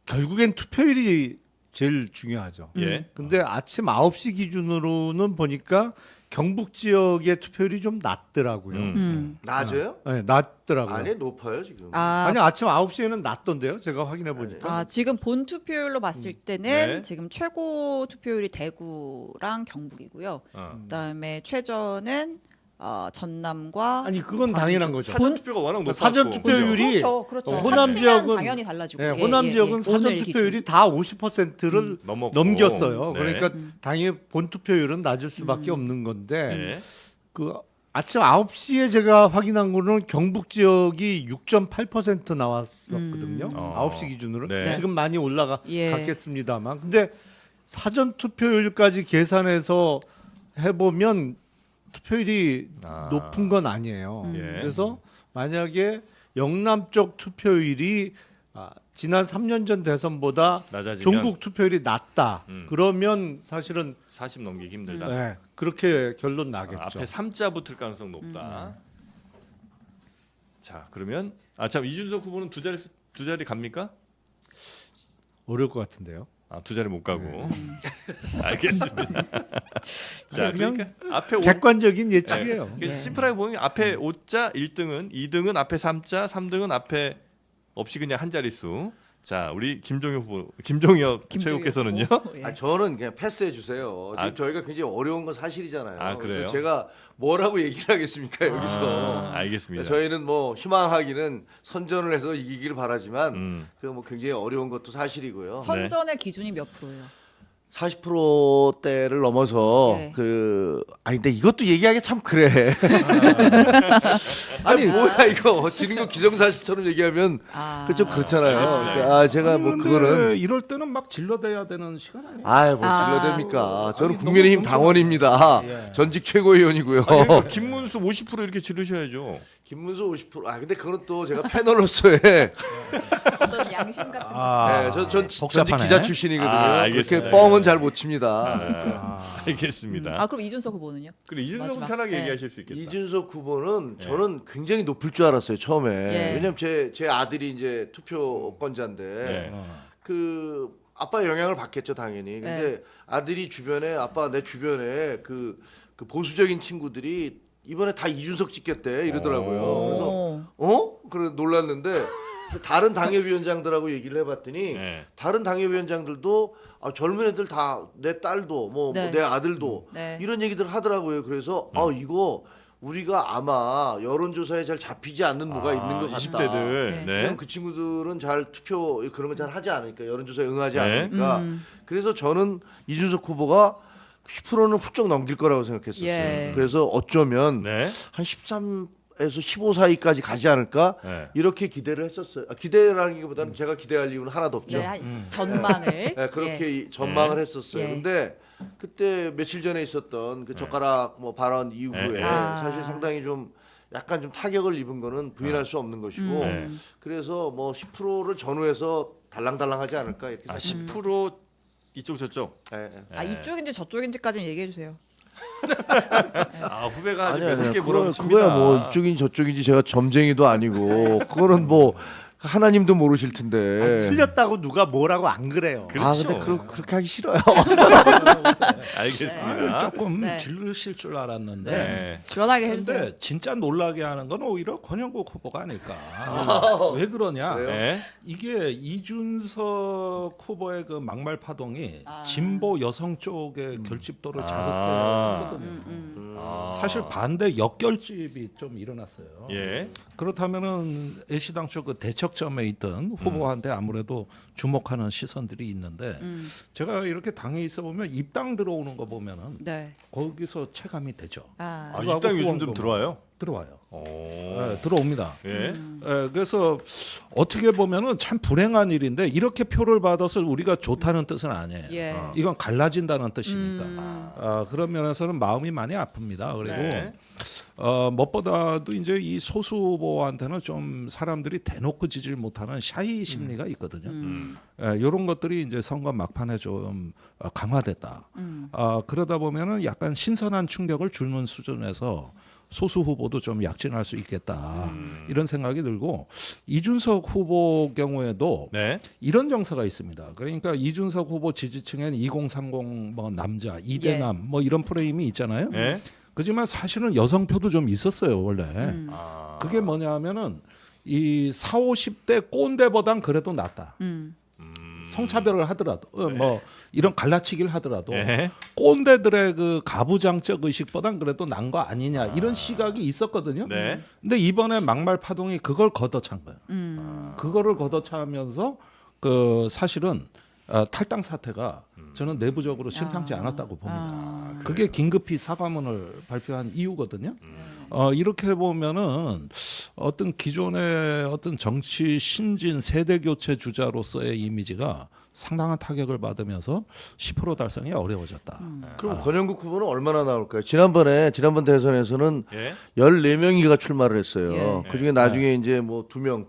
결국엔 투표율이 제일 중요하죠. 예. 근데 아침 9시 기준으로는 보니까 경북 지역의 투표율이 좀 낮더라고요. 낮아요? 네, 낮더라고요. 아니 높아요 지금. 아니 아침 9시에는 낮던데요. 제가 확인해 보니까. 아, 지금 본 투표율로 봤을 때는 네. 지금 최고 투표율이 대구랑 경북이고요. 그다음에 최저는 전남과 아니 그건 당연한 거죠. 사전 투표가 워낙 높았고 사전 투표율이 그렇죠. 호남 지역은 당연히 달라지고. 네, 예, 호남 예, 지역은 예. 사전 오늘 투표율이 기준. 다 50%를 넘었고. 넘겼어요. 네. 그러니까 당연히 본 투표율은 낮을 수밖에 없는 건데 예. 그 아침 9시에 제가 확인한 거는 경북 지역이 6.8% 나왔었거든요. 9시 기준으로. 네. 지금 많이 예. 올라갔겠습니다만. 근데 사전 투표율까지 계산해서 해보면 투표율이 아. 높은 건 아니에요. 예. 그래서 만약에 영남 쪽 투표율이 지난 3년 전 대선보다 낮아지면 전국 투표율이 낮다. 그러면 사실은 40 넘기기 힘들다. 네, 그렇게 결론 나겠죠. 앞에 3자 붙을 가능성 높다. 자, 그러면 참 이준석 후보는 두 자리 갑니까? 어려울 것 같은데요. 아, 두 자리 못 가고. 알겠습니다. 자, 그냥 그러니까 앞에 객관적인 예측이에요. 그러니까 심플하게 보면 앞에 5자 1등은 2등은 앞에 3자 3등은 앞에 없이 그냥 한 자릿수. 자, 우리 김종혁 후보, 김종혁 최고께서는요. 후보. 예. 아, 저는 그냥 패스해 주세요. 지금 아. 저희가 굉장히 어려운 건 사실이잖아요. 아, 그래서 그래요? 제가 뭐라고 얘기를 하겠습니까 여기서. 알겠습니다. 저희는 뭐 희망하기는 선전을 해서 이기기를 바라지만 그 뭐 굉장히 어려운 것도 사실이고요. 선전의 기준이 몇 프로예요? 40%대를 넘어서 네. 아니 근데 이것도 얘기하기 참 그래. 아니 뭐야 이거 지는 거 기정사실처럼 얘기하면 아. 좀 그렇잖아요. 알겠습니다. 아 제가 아니, 뭐 근데 그거는 이럴 때는 막 질러대야 되는 시간 아니에요? 아이 뭐 아. 질러댑니까? 저는 아니, 국민의힘 너무 당원입니다. 예. 전직 최고위원이고요. 아니, 그러니까 김문수 50% 이렇게 지르셔야죠. 김문수 50%. 아 근데 그거는 또 제가 패널로서의 어떤 양심 같은 네, 전 전직 복잡하네. 기자 출신이거든요. 알겠습니다. 그렇게 뻥은 잘 못 칩니다. 알겠습니다. 아 그럼 이준석 후보는요? 그래 이준석은 마지막. 편하게 네. 얘기하실 수 있겠다. 이준석 후보는 예. 저는 굉장히 높을 줄 알았어요 처음에. 예. 왜냐면 제 아들이 이제 투표권자인데 예. 그 아빠의 영향을 받겠죠 당연히. 근데 네. 아들이 주변에 아빠 내 주변에 그 보수적인 친구들이 이번에 다 이준석 찍겠대 이러더라고요. 그래서 그래 놀랐는데 다른 당협위원장들하고 얘기를 해봤더니 네. 다른 당협위원장들도 젊은 애들 다 내 딸도 뭐 네. 내 아들도 네. 이런 얘기들 하더라고요. 그래서 이거 우리가 아마 여론조사에 잘 잡히지 않는 뭐가 있는 것 같다. 20대들. 네. 네. 왜냐면 그 친구들은 잘 투표 그런 거 잘 하지 않으니까 여론조사에 응하지 네. 않으니까 그래서 저는 이준석 후보가 10%는 훌쩍 넘길 거라고 생각했었어요. 예. 그래서 어쩌면 네. 한 13에서 15 사이까지 가지 않을까 네. 이렇게 기대를 했었어요. 기대라기보다는 제가 기대할 이유는 하나도 없죠. 네, 전망을 네, 그렇게 예. 전망을 네. 했었어요. 예. 근데 그때 며칠 전에 있었던 그 젓가락 뭐 발언 이후에 네. 사실 상당히 좀 약간 좀 타격을 입은 거는 부인할 수 없는 것이고 네. 그래서 뭐 10%를 전후해서 달랑달랑하지 않을까 이렇게 생각합니다. 10% 이쪽 저쪽. 예, 예. 이쪽인지 저쪽인지까지는 얘기해 주세요. 후배가 아주 아니, 아니, 매섭게 그거야 물어봅니다. 뭐 이쪽인지 저쪽인지 제가 점쟁이도 아니고 그거는 뭐 하나님도 모르실 텐데. 틀렸다고 누가 뭐라고 안 그래요. 그렇죠. 근데 그렇게 하기 싫어요. 알겠습니다. 조금 네. 질르실 줄 알았는데 네. 시원하게 해주세요. 근데 진짜 놀라게 하는 건 오히려 권영국 후보가 아닐까. 왜 그러냐? 네. 이게 이준석 후보의 그 막말 파동이 아. 진보 여성 쪽의 결집도를 아. 자극했거든요. 사실 반대 역결집이 좀 일어났어요. 예. 그렇다면은 애시당초 그 대척점에 있던 후보한테 아무래도 주목하는 시선들이 있는데 제가 이렇게 당에 있어 보면 입당 들어오는 거 보면은 네. 거기서 체감이 되죠. 아, 그거하고 입당 요즘 좀 후원금. 들어와요. 들어와요. 오. 네, 들어옵니다. 예. 그래서 어떻게 보면은 참 불행한 일인데 이렇게 표를 받아서 우리가 좋다는 뜻은 아니에요. 예. 이건 갈라진다는 뜻이니까. 그런 면에서는 마음이 많이 아픕니다. 그리고 네. 무엇보다도 이제 이 소수 후보한테는 좀 사람들이 대놓고 지지를 못하는 샤이 심리가 있거든요. 이런 것들이 이제 선거 막판에 좀 강화됐다. 그러다 보면은 약간 신선한 충격을 주는 수준에서 소수 후보도 좀 약진할 수 있겠다 이런 생각이 들고 이준석 후보 경우에도 네. 이런 정서가 있습니다. 그러니까 이준석 후보 지지층에는 2030 뭐 남자 이대남 뭐 이런 프레임이 있잖아요. 예. 그렇지만 사실은 여성표도 좀 있었어요 원래. 아. 그게 뭐냐면은 이 40, 50대 꼰대보단 그래도 낫다. 성차별을 하더라도 뭐 이런 갈라치기를 하더라도 예. 꼰대들의 그 가부장적 의식보단 그래도 난 거 아니냐 이런 시각이 있었거든요. 네. 근데 이번에 막말 파동이 그걸 걷어찬 거예요. 그거를 걷어차면서 그 사실은 탈당 사태가 저는 내부적으로 심상치 않았다고 봅니다. 그게 긴급히 사과문을 발표한 이유거든요. 이렇게 보면은 어떤 기존의 어떤 정치 신진 세대 교체 주자로서의 이미지가 상당한 타격을 받으면서 10% 달성이 어려워졌다. 그럼 권영국 후보는 얼마나 나올까요? 지난번 대선에서는 예. 14명이가 출마를 했어요. 예. 그중에 나중에 이제 뭐 2명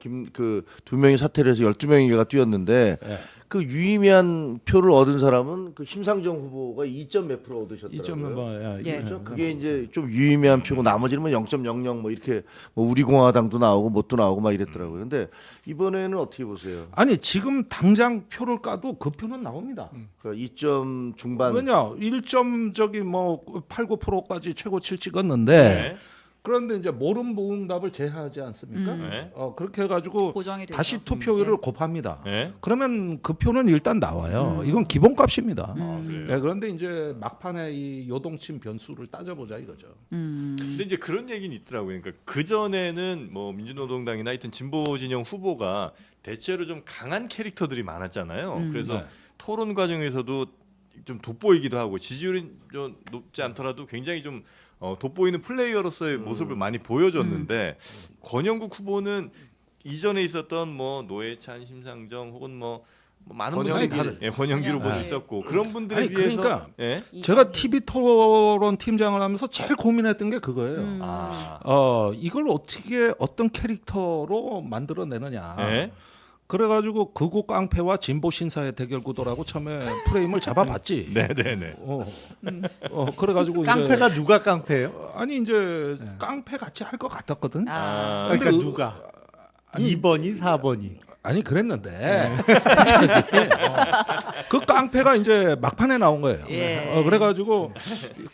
두 명이 사퇴를 해서 12명이가 뛰었는데 예. 그 유의미한 표를 얻은 사람은 그 심상정 후보가 2점 몇 프로 얻으셨더라고요. 2점 뭐 예. 그렇죠? 그게 이제 좀 유의미한 표고 나머지는 뭐 0.00 뭐 이렇게 뭐 우리공화당도 나오고 뭣도 나오고 막 이랬더라고요. 근데 이번에는 어떻게 보세요? 아니 지금 당장 표를 까도 그 표는 나옵니다. 그러니까 2점 중반. 왜냐 1점 저기 뭐 8, 9%까지 최고치를 찍었는데 네. 그런데 이제 모름 부응답을 제하지 않습니까? 네. 그렇게 해가지고 고정이 되죠. 다시 투표율을 곱합니다. 네. 그러면 그 표는 일단 나와요. 이건 기본값입니다. 그래요? 네, 그런데 이제 막판에 이 요동침 변수를 따져보자 이거죠. 근데 이제 그런 얘기는 있더라고요. 그러니까 그 전에는 뭐 민주노동당이나 하여튼 진보 진영 후보가 대체로 좀 강한 캐릭터들이 많았잖아요. 그래서 네. 토론 과정에서도 좀 돋보이기도 하고 지지율이 좀 높지 않더라도 굉장히 좀 돋보이는 플레이어로서의 모습을 많이 보여줬는데 권영국 후보는 이전에 있었던 뭐 노회찬, 심상정 혹은 뭐 많은 분들이 권영길. 권영길 후보도 네. 있었고 그런 분들에 아니, 비해서 그러니까 예? 제가 TV 토론 팀장을 하면서 제일 고민했던 게 그거예요. 아, 이걸 어떻게 어떤 캐릭터로 만들어내느냐. 예? 그래가지고 극우 깡패와 진보 신사의 대결 구도라고 처음에 프레임을 잡아봤지. 네네네. 그래가지고 깡패가 이제 누가 깡패예요? 아니 이제 깡패 같이 할 것 같았거든. 아, 그러니까 근데 누가? 2번이 4번이. 아니 그랬는데 그 깡패가 이제 막판에 나온 거예요. 예. 그래가지고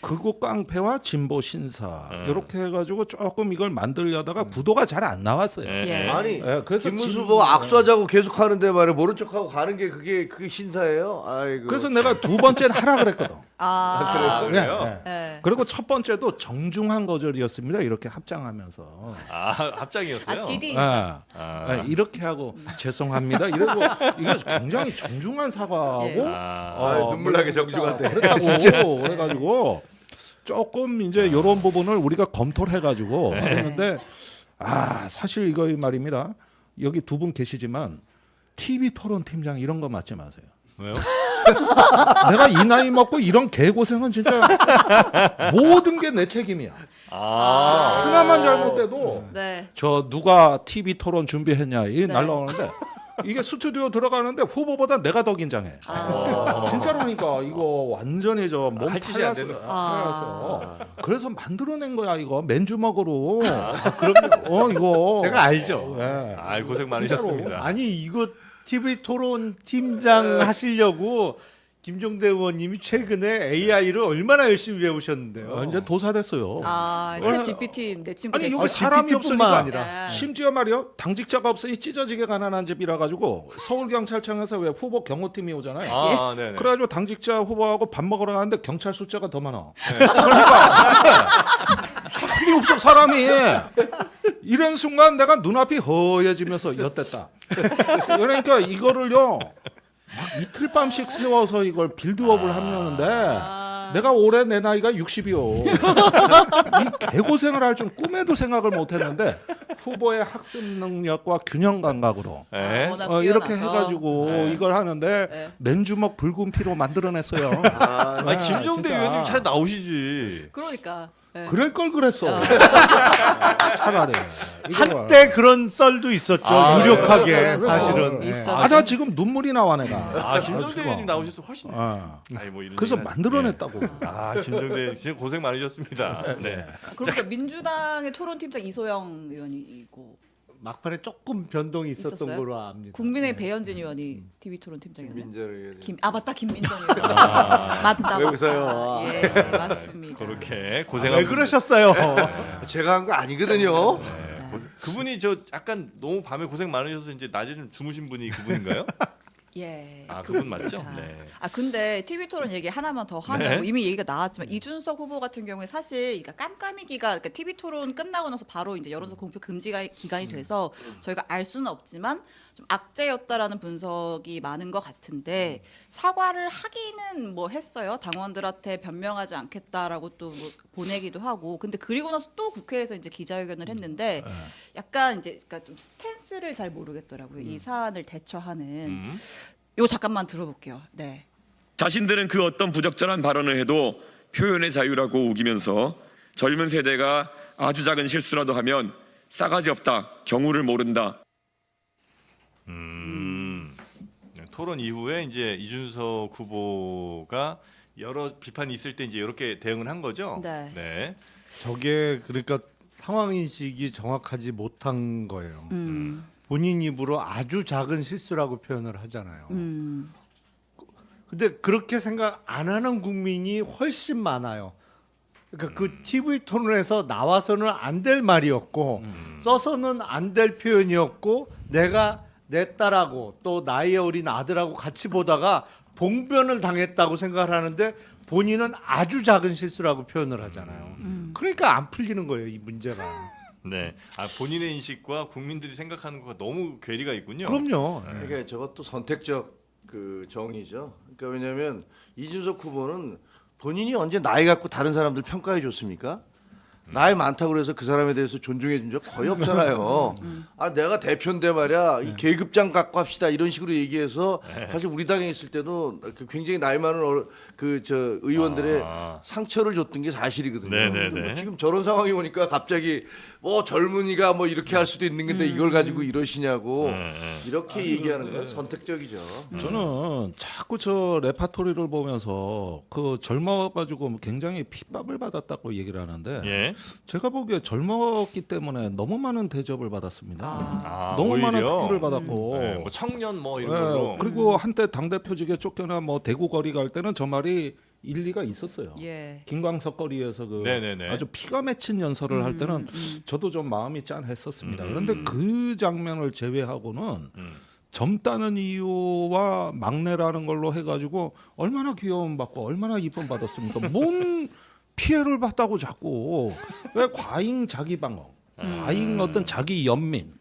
극우 깡패와 진보 신사 이렇게 해가지고 조금 이걸 만들려다가 구도가 잘 안 나왔어요. 예. 아니 그래서 김문수 후보가 악수하자고 계속 하는데 말이야 모른 척하고 가는 게 그게 신사예요. 아이고. 그래서 내가 두 번째는 하라 그랬거든. 그래요? 예. 그리고 첫 번째도 정중한 거절이었습니다. 이렇게 합장하면서. 합장이었어요. GD. 이렇게 하고 죄송합니다. 이러고 이거 굉장히 정중한 사과하고 예. 눈물 나게 정중한데. 그랬다고 그래가지고 조금 이제 이런 부분을 우리가 검토를 해가지고 했는데 사실 이거 말입니다. 여기 두 분 계시지만 TV 토론 팀장 이런 거 맡지 마세요. 왜요? 내가 이 나이 먹고 이런 개고생은 진짜 모든 게 내 책임이야. 하나만 잘못돼도 네. 저 누가 TV 토론 준비했냐 이 날라오는데 이게 스튜디오 들어가는데 후보보다 내가 더 긴장해. 진짜로니까 이거 완전히 저몸 할 짓이 안 되는. 탈려서 그래서 만들어낸 거야 이거 맨주먹으로. 그럼요. 이거 제가 알죠. 예. 고생 많으셨습니다. 아니 이거 TV 토론 팀장 하시려고 김종대 의원님이 최근에 AI를 얼마나 열심히 배우셨는데요. 이제 도사됐어요. 챗 GPT 내 친구 아니 됐어. 여기 사람이 GPT뿐만 없으니까 아니라. 심지어 말이요 당직자가 없으니 찢어지게 가난한 집이라 가지고 서울경찰청에서 왜 후보 경호팀이 오잖아요. 네네. 그래가지고 당직자 후보하고 밥 먹으러 가는데 경찰 숫자가 더 많아. 그러니까 사람이 없어 사람이. 이런 순간 내가 눈앞이 허해지면서 엿됐다. 그러니까 이거를요 막 이틀 밤씩 세워서 이걸 빌드업을 하려는데 내가 올해 내 나이가 60이요. 이 개고생을 할 줄 꿈에도 생각을 못했는데 후보의 학습 능력과 균형 감각으로 네. 워낙 이렇게 뛰어나서. 해가지고 이걸 하는데 맨주먹 붉은 피로 만들어냈어요. 김종대 진짜. 의원님 차라리 나오시지. 그러니까. 예. 그럴 걸 그랬어. 차라리. 이거 한때 그런 썰도 있었죠. 유력하게 그래서 사실은. 있어. 예. 나 지금 눈물이 나와 내가. 김종대 지금. 의원님 나오셔서 훨씬. 뭐 이런 그래서 얘기는- 만들어냈다고. 김종대 진짜 고생 많으셨습니다. 네. 그러니까 민주당의 토론팀장 이소영 의원이고 막판에 조금 변동이 있었던 있었어요? 걸로 압니다. 국민의 배현진 의원이 TV 토론 팀장이었나요? 민재를 맞다 김민정 의원. 맞다. 외우세요. 예 맞습니다. 그렇게 아, 고생하고 왜 그러셨어요? 제가 한 거 아니거든요. 그분이 저 약간 너무 밤에 고생 많으셔서 이제 낮에 좀 주무신 분이 그분인가요? 예. 그분 맞죠? 그렇다. 네. 근데 TV 토론 얘기 하나만 더 하면 네. 뭐 이미 얘기가 나왔지만 이준석 후보 같은 경우에 사실 그러니까 깜깜이기가 그러니까 TV 토론 끝나고 나서 바로 이제 여론조사 공표 금지가 기간이 돼서 저희가 알 수는 없지만 좀 악재였다라는 분석이 많은 것 같은데 사과를 하기는 뭐 했어요. 당원들한테 변명하지 않겠다라고 또뭐 보내기도 하고 근데 그리고 나서 또 국회에서 이제 기자회견을 했는데 약간 이제 그러니까 좀 스탠스를 잘 모르겠더라고요. 이 사안을 대처하는. 요 잠깐만 들어볼게요. 네. 자신들은 그 어떤 부적절한 발언을 해도 표현의 자유라고 우기면서 젊은 세대가 아주 작은 실수라도 하면 싸가지 없다, 경우를 모른다. 토론 이후에 이제 이준석 후보가 여러 비판이 있을 때 이제 이렇게 대응을 한 거죠. 네. 저게 그러니까 상황 인식이 정확하지 못한 거예요. 본인 입으로 아주 작은 실수라고 표현을 하잖아요. 근데 그렇게 생각 안 하는 국민이 훨씬 많아요. 그러니까 그 TV 토론에서 나와서는 안 될 말이었고 써서는 안 될 표현이었고 내가 내 딸하고 또 나이 어린 아들하고 같이 보다가 봉변을 당했다고 생각을 하는데 본인은 아주 작은 실수라고 표현을 하잖아요. 그러니까 안 풀리는 거예요, 이 문제가. 네. 본인의 인식과 국민들이 생각하는 거가 너무 괴리가 있군요. 그럼요. 그러니까 저것도 선택적 그 정의죠. 그러니까 왜냐하면 이준석 후보는 본인이 언제 나이 갖고 다른 사람들 평가해 줬습니까? 나이 많다고 그래서 그 사람에 대해서 존중해 준 적 거의 없잖아요. 내가 대표인데 말이야 이 계급장 갖고 합시다 이런 식으로 얘기해서 사실 우리 당에 있을 때도 굉장히 나이 많은 그 의원들의 상처를 줬던 게 사실이거든요. 네네네. 뭐 지금 저런 상황이 오니까 갑자기 뭐 젊은이가 뭐 이렇게 할 수도 있는 건데 이걸 가지고 이러시냐고 이렇게 얘기하는 건 선택적이죠. 저는 자꾸 저 레파토리를 보면서 그 젊어가지고 굉장히 핍박을 받았다고 얘기를 하는데 예. 제가 보기에 젊었기 때문에 너무 많은 대접을 받았습니다. 아, 너무 많은 오히려? 특기를 받았고 네, 뭐 청년 뭐 이런 예, 걸로. 그리고 한때 당대표직에 쫓겨나 뭐 대구 거리 갈 때는 저 말이 일리가 있었어요. 예. 김광석 거리에서 그 네네네. 아주 피가 맺힌 연설을 할 때는 저도 좀 마음이 짠했었습니다. 그런데 그 장면을 제외하고는 젊다는 이유와 막내라는 걸로 해가지고 얼마나 귀여움 받고 얼마나 이쁨 받았습니까? 뭔 피해를 봤다고 자꾸 왜 과잉 자기 방어, 과잉 어떤 자기 연민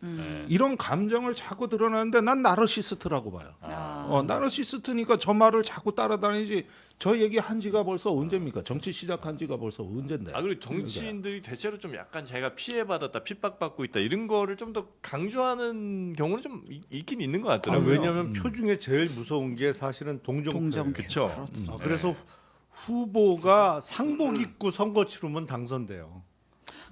이런 감정을 자꾸 드러내는데 난 나르시스트라고 봐요. 나르시스트니까 저 말을 자꾸 따라다니지. 저 얘기 한 지가 벌써 언제입니까? 정치 시작한 지가 벌써 언젠데. 아 그리고 정치인들이 대체로 좀 약간 자기가 피해받았다, 핍박받고 있다 이런 거를 좀 더 강조하는 경우는 좀 있긴 있는 것 같더라고요. 왜냐하면 표 중에 제일 무서운 게 사실은 동정표예요. 그렇죠. 그래서 후보가 상복 입고 선거 치르면 당선돼요.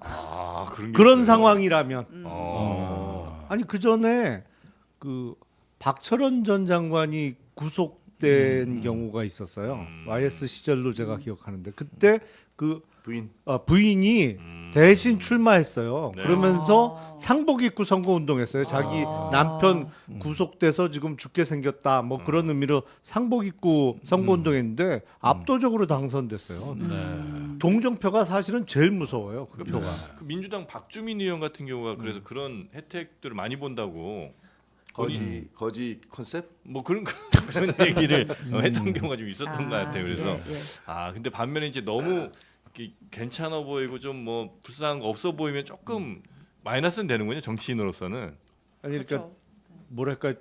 아 그런 게 그런 있어요? 상황이라면 어. 아니 그 전에 그 박철원 전 장관이 구속된 경우가 있었어요. YS 시절로 제가 기억하는데 그때 그 부인이 대신 출마했어요. 네. 그러면서 상복 입고 선거 운동했어요. 자기 남편 구속돼서 지금 죽게 생겼다. 뭐 그런 의미로 상복 입고 선거 운동했는데 압도적으로 당선됐어요. 동정표가 사실은 제일 무서워요. 그 표가. 그 민주당 박주민 의원 같은 경우가 그래서 그런 혜택들을 많이 본다고 거지 컨셉? 뭐 그런 얘기를 했던 경우가 좀 있었던 것 같아요. 그래서 예, 예. 근데 반면에 이제 너무 괜찮아 보이고 좀 뭐 불쌍한 거 없어 보이면 조금 마이너스는 되는군요. 정치인으로서는. 아니 그러니까 그렇죠. 뭐랄까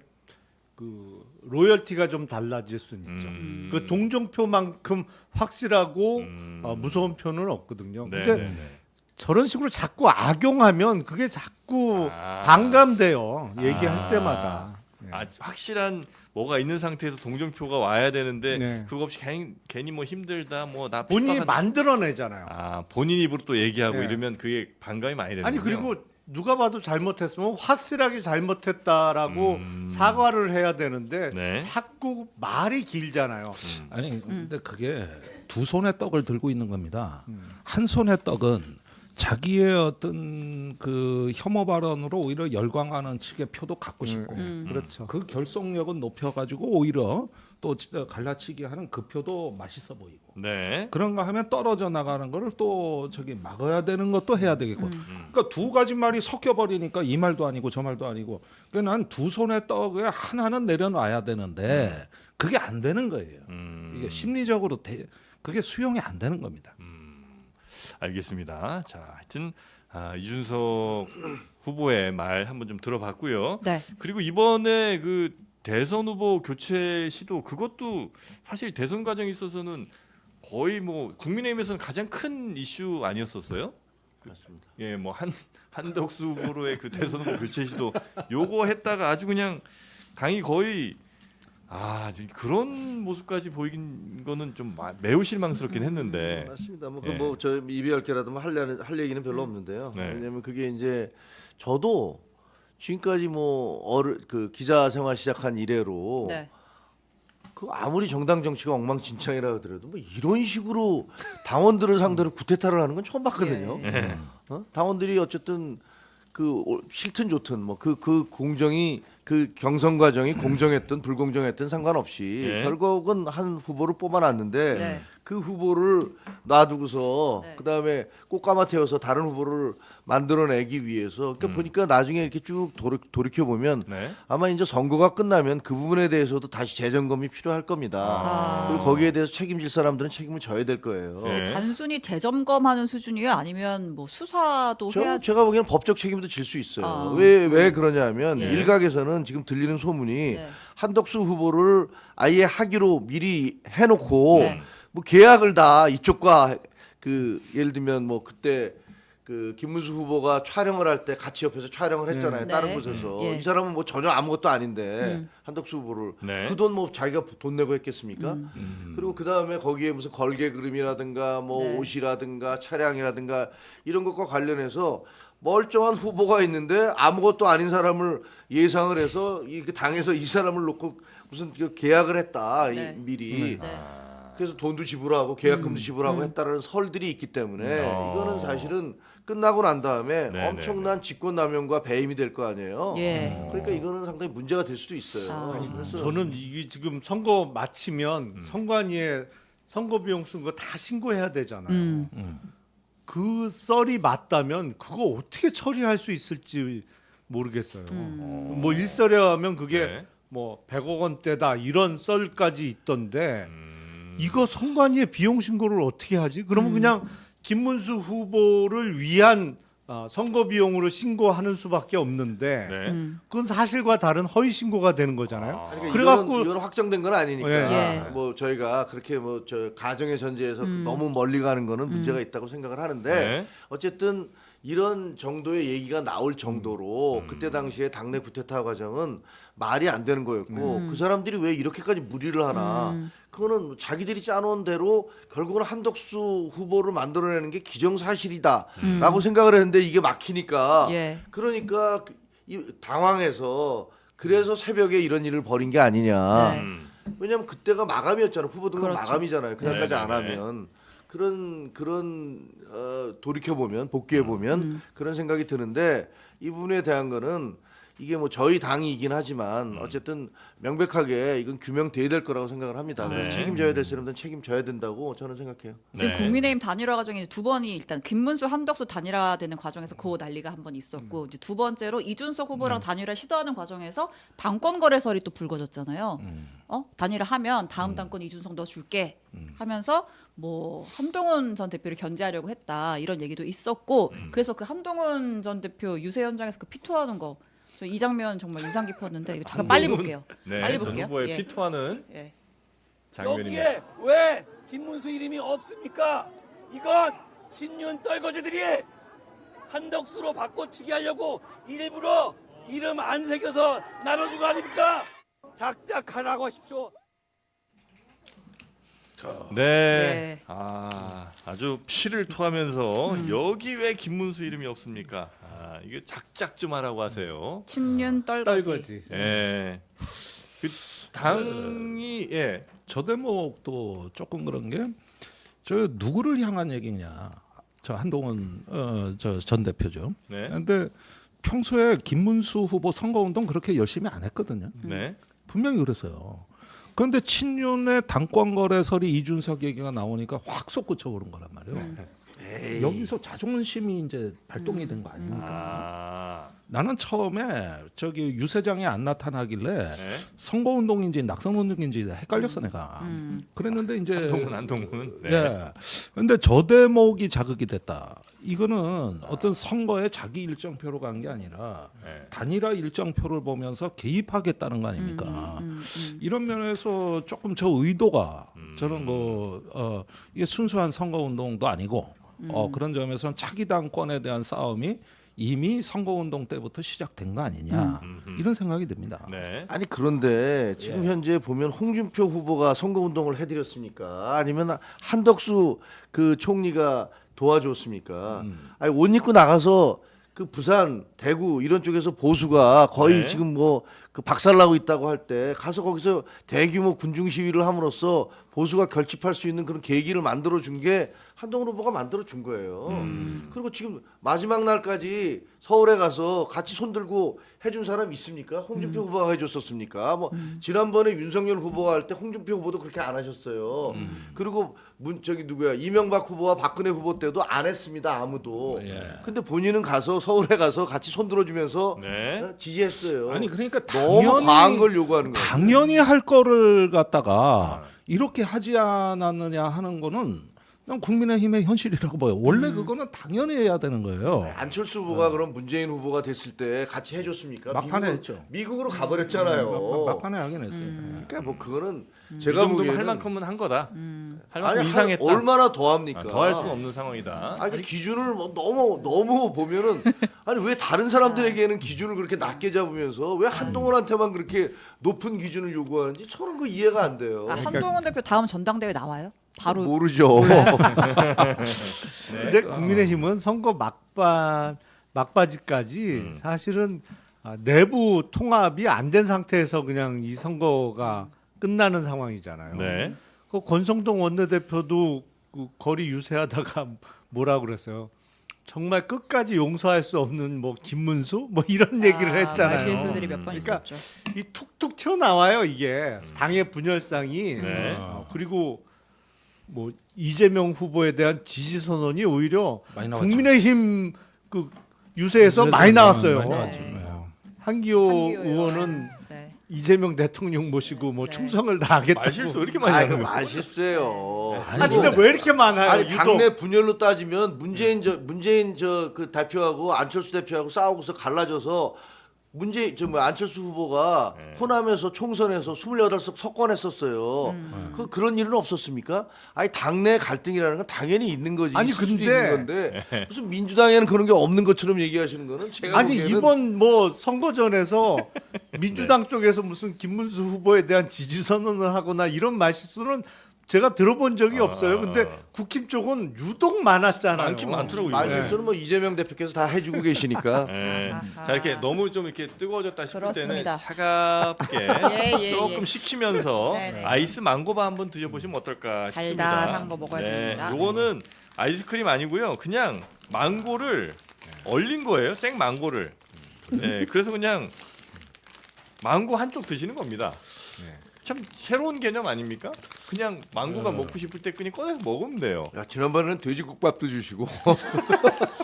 그 로열티가 좀 달라질 수는 있죠. 그 동정표만큼 확실하고 무서운 표는 없거든요. 네, 근데 네, 네. 저런 식으로 자꾸 악용하면 그게 자꾸 반감돼요. 얘기할 때마다. 네. 확실한 뭐가 있는 상태에서 동정표가 와야 되는데 네. 그거 없이 괜히 뭐 힘들다 뭐나 본인이 만들어내잖아요. 본인 입으로 또 얘기하고 네. 이러면 그게 반감이 많이 되는 아니 그리고 누가 봐도 잘못했으면 확실하게 잘못했다라고 사과를 해야 되는데 네. 자꾸 말이 길잖아요. 아니 근데 그게 두 손의 떡을 들고 있는 겁니다. 한 손의 떡은 자기의 어떤 그 혐오 발언으로 오히려 열광하는 측의 표도 갖고 싶고 그렇죠. 그 결속력은 높여가지고 오히려 또 갈라치기 하는 그 표도 맛있어 보이고 네. 그런가 하면 떨어져 나가는 거를 또 저기 막아야 되는 것도 해야 되겠고 그러니까 두 가지 말이 섞여 버리니까 이 말도 아니고 저 말도 아니고 그러니까 난 두 손의 떡에 하나는 내려놔야 되는데 그게 안 되는 거예요. 이게 심리적으로 그게 수용이 안 되는 겁니다. 알겠습니다. 자, 하여튼 이준석 후보의 말 한번 좀 들어봤고요. 네. 그리고 이번에 그 대선 후보 교체 시도 그것도 사실 대선 과정에 있어서는 거의 뭐 국민의힘에서는 가장 큰 이슈 아니었었어요? 맞습니다. 예, 뭐 한덕수 후보로의 그 대선 후보 교체 시도 요거 했다가 아주 그냥 당이 거의 그런 모습까지 보이긴 거는 좀 매우 실망스럽긴 했는데. 맞습니다. 뭐 예. 저 이비열개라도 뭐 할 얘기는 별로 없는데요. 네. 왜냐하면 그게 이제 저도 지금까지 그 기자 생활 시작한 이래로 네. 그 아무리 정당 정치가 엉망진창이라 하더라도 뭐 이런 식으로 당원들을 상대로 구태타를 하는 건 처음 봤거든요. 예. 당원들이 어쨌든 그 싫든 좋든 뭐 그 공정이 그 경선 과정이 공정했든 불공정했든 상관없이 예. 결국은 한 후보를 뽑아놨는데 네. 그 후보를 놔두고서 네. 그다음에 꽃가마 태워서 다른 후보를 만들어내기 위해서 그러니까 보니까 나중에 이렇게 쭉 돌이켜 보면 네. 아마 이제 선거가 끝나면 그 부분에 대해서도 다시 재점검이 필요할 겁니다. 그리고 거기에 대해서 책임질 사람들은 책임을 져야 될 거예요. 네. 단순히 재점검하는 수준이에요? 아니면 뭐 수사도 해야? 제가 보기에는 법적 책임도 질 수 있어요. 아. 왜 그러냐면 예. 일각에서는 지금 들리는 소문이 네. 한덕수 후보를 아예 하기로 미리 해놓고 네. 뭐 계약을 다 이쪽과 그 예를 들면 뭐 그때 그 김문수 후보가 촬영을 할 때 같이 옆에서 촬영을 했잖아요. 네. 다른 곳에서 예. 이 사람은 뭐 전혀 아무것도 아닌데 한덕수 후보를 네. 그 돈 뭐 자기가 돈 내고 했겠습니까? 그리고 그 다음에 거기에 무슨 걸개 그림이라든가 뭐 네. 옷이라든가 차량이라든가 이런 것과 관련해서 멀쩡한 후보가 있는데 아무것도 아닌 사람을 예상을 해서 이 당에서 이 사람을 놓고 무슨 그 계약을 했다 네. 미리. 네. 그래서 돈도 지불하고 계약금도 지불하고 했다라는 설들이 있기 때문에 이거는 사실은 끝나고 난 다음에 네, 엄청난 직권남용과 배임이 될 거 아니에요. 예. 그러니까 이거는 상당히 문제가 될 수도 있어요. 아. 그래서 저는 이게 지금 선거 마치면 선관위에 선거 비용 쓴 거 다 신고해야 되잖아요. 그 썰이 맞다면 그거 어떻게 처리할 수 있을지 모르겠어요. 뭐 일설하면 그게 네. 뭐 100억 원대다 이런 썰까지 있던데 이거 선관위에 비용 신고를 어떻게 하지? 그러면 그냥 김문수 후보를 위한 선거 비용으로 신고하는 수밖에 없는데 네. 그건 사실과 다른 허위 신고가 되는 거잖아요. 그러니까 그래갖고 이건 확정된 건 아니니까 예. 뭐 저희가 그렇게 뭐 저 가정의 전제에서 너무 멀리 가는 거는 문제가 있다고 생각을 하는데 네. 어쨌든 이런 정도의 얘기가 나올 정도로 그때 당시에 당내 구테타 과정은 말이 안 되는 거였고 그 사람들이 왜 이렇게까지 무리를 하나 그거는 자기들이 짜놓은 대로 결국은 한덕수 후보를 만들어내는 게 기정사실이다라고 생각을 했는데 이게 막히니까 예. 그러니까 당황해서 그래서 새벽에 이런 일을 벌인 게 아니냐. 네. 왜냐하면 그때가 마감이었잖아요. 후보등록 그렇죠. 마감이잖아요. 그날까지 안 네네네. 하면 그런 돌이켜 보면 복귀해 보면 그런 생각이 드는데 이 부분에 대한 거는 이게 뭐 저희 당이긴 하지만 어쨌든 명백하게 이건 규명돼야 될 거라고 생각을 합니다. 네. 그래서 책임져야 될 사람들은 책임져야 된다고 저는 생각해요. 지금 네. 국민의힘 단일화 과정이 두 번이 일단 김문수 한덕수 단일화되는 과정에서 그 난리가 한 번 있었고 이제 두 번째로 이준석 후보랑 단일화 시도하는 과정에서 당권 거래설이 또 불거졌잖아요. 단일화하면 다음 당권 이준석 너 줄게 하면서 뭐 한동훈 전 대표를 견제하려고 했다 이런 얘기도 있었고 그래서 그 한동훈 전 대표 유세 현장에서 그 피토하는 거. 이 장면 정말 인상 깊었는데 이거 잠깐 빨리 볼게요. 네. 빨리 전 볼게요. 후보의 예. 피토하는 예. 장면입니다. 여기에 왜 김문수 이름이 없습니까? 이건 친윤 떨거지들이 한덕수로 바꿔치기 하려고 일부러 이름 안 새겨서 나눠준 거 아닙니까? 작작하라고 하십시오. 네. 네. 아주 피를 토하면서 여기 왜 김문수 이름이 없습니까? 이게 작작 좀 하라고 하세요. 친윤 떨거지. 떨거지. 예. 그 당이 예. 저 대목도 조금 그런 게 저 누구를 향한 얘기냐. 저 한동훈 저 전 대표죠. 네. 근데 평소에 김문수 후보 선거운동 그렇게 열심히 안 했거든요. 네. 분명히 그랬어요. 그런데 친윤의 당권 거래설이 이준석 얘기가 나오니까 확 솟구쳐 오른 거란 말이에요. 여기서 자존심이 이제 발동이 된 거 아닙니까? 나는 처음에 저기 유세장에 안 나타나길래 네. 선거운동인지 낙선운동인지 헷갈렸어 내가. 그랬는데 이제 한동훈. 네. 예. 근데 저 대목이 자극이 됐다. 이거는 어떤 선거에 자기 일정표로 간 게 아니라 네. 단일화 일정표를 보면서 개입하겠다는 거 아닙니까? 이런 면에서 조금 저 의도가 저는 이게 순수한 선거운동도 아니고 그런 점에서는 차기 당권에 대한 싸움이 이미 선거운동 때부터 시작된 거 아니냐 이런 생각이 듭니다. 네. 아니 그런데 지금 현재 보면 홍준표 후보가 선거운동을 해드렸습니까? 아니면 한덕수 그 총리가 도와줬습니까? 아니 옷 입고 나가서 그 부산, 대구 이런 쪽에서 보수가 거의 네. 지금 뭐 그 박살나고 있다고 할 때 가서 거기서 대규모 군중 시위를 함으로써 보수가 결집할 수 있는 그런 계기를 만들어 준 게 한동훈 후보가 만들어 준 거예요. 그리고 지금 마지막 날까지 서울에 가서 같이 손들고 해준 사람 있습니까? 홍준표 후보가 해줬었습니까? 뭐 지난번에 윤석열 후보가 할 때 홍준표 후보도 그렇게 안 하셨어요. 그리고 저기 누구야 이명박 후보와 박근혜 후보 때도 안 했습니다 아무도. 근데 본인은 가서 서울에 가서 같이 손들어주면서 네. 지지했어요. 아니 그러니까 너무 과한 걸 요구하는 거예요. 당연히 할 거를 갖다가 이렇게 하지 않았느냐 하는 거는 난 국민의힘의 현실이라고 봐요. 원래 그거는 당연히 해야 되는 거예요. 안철수 후보가 그럼 문재인 후보가 됐을 때 같이 해줬습니까? 막판에 했죠. 미국으로 가버렸잖아요. 막판에 하긴 했어요. 그러니까 뭐 그거는 이 제가 정도면 보기에는 할 만큼은 한 거다. 할 만큼 아니 이상했다. 얼마나 더 합니까? 더 할 수 없는 상황이다. 아니 그 기준을 뭐 너무 보면은 아니 왜 다른 사람들에게는 기준을 그렇게 낮게 잡으면서 왜 한동훈한테만 그렇게 높은 기준을 요구하는지 저는 그 이해가 안 돼요. 한동훈 대표 다음 전당대회 나와요? 바로 모르죠. 근데 국민의힘은 선거 막바지까지 사실은 내부 통합이 안 된 상태에서 그냥 이 선거가 끝나는 상황이잖아요. 네. 그 권성동 원내대표도 그 거리 유세하다가 뭐라 그랬어요. 정말 끝까지 용서할 수 없는 뭐 김문수 뭐 이런 얘기를 했잖아요. 말실수들이 몇 번 그러니까 있었죠. 이 툭툭 튀어나와요 이게 당의 분열상이. 네. 그리고 뭐 이재명 후보에 대한 지지 선언이 오히려 많이 나왔죠. 국민의힘 그 유세에서 많이 나왔어요. 많이 나왔죠. 네. 네. 한기호 한기호 의원은 네. 이재명 대통령 모시고 뭐 네. 충성을 다하겠다고. 말실수 왜 이렇게 많이 아, 하는 그 거예요? 말실수예요. 아 근데 왜 이렇게 많아요? 아니 유독. 당내 분열로 따지면 문재인 저 그 대표하고 안철수 대표하고 싸우고서 갈라져서 안철수 후보가 호남에서 총선에서 28석 석권했었어요. 그런 일은 없었습니까? 아니 당내 갈등이라는 건 당연히 있는 거지. 아니, 있을 수도 근데- 있는 건데 무슨 민주당에는 그런 게 없는 것처럼 얘기하시는 거는 제가 아니 보기에는 이번 뭐 선거전에서 민주당 쪽에서 무슨 김문수 후보에 대한 지지 선언을 하거나 이런 말실수는 제가 들어본 적이 없어요. 근데 국힘 쪽은 유독 많았잖아요. 많긴 많더라고요. 말실수는 뭐 이재명 대표께서 다 해주고 계시니까. 네. 아하. 자 이렇게 너무 좀 이렇게 뜨거워졌다 싶을 그렇습니다. 때는 차갑게 예, 조금 예. 식히면서 네네. 아이스 망고바 한번 드셔보시면 어떨까 싶습니다. 달달한 거 먹어야 됩니다. 요거는 아이스크림 아니고요. 그냥 망고를 얼린 거예요. 생 망고를. 네, 그래서 그냥 망고 한쪽 드시는 겁니다. 참 새로운 개념 아닙니까? 그냥 망고가 먹고 싶을 때 그냥 꺼내서 먹으면 돼요. 야, 지난번에는 돼지국밥도 주시고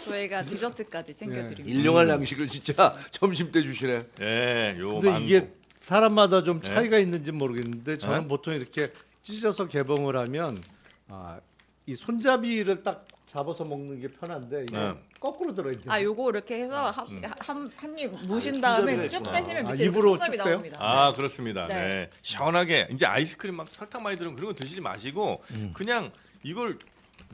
저희가 디저트까지 챙겨드립니다. 일용할 양식을 진짜 점심 때 주시네. 예, 요 근데 망고. 이게 사람마다 좀 네. 차이가 있는지 모르겠는데 저는 네? 보통 이렇게 찢어서 개봉을 하면 이 손잡이를 딱 잡아서 먹는 게 편한데 이게 네. 거꾸로 들어있는. 아, 요거 이렇게 해서 한입 무신 다음에 손잡이가 쭉 있구나. 빼시면 아, 밑에 이렇게 입으로 손잡이 쭉 빼요? 나옵니다. 아 그렇습니다. 네. 네. 시원하게 이제 아이스크림 막 설탕 많이 들은 그런 거 드시지 마시고 그냥 이걸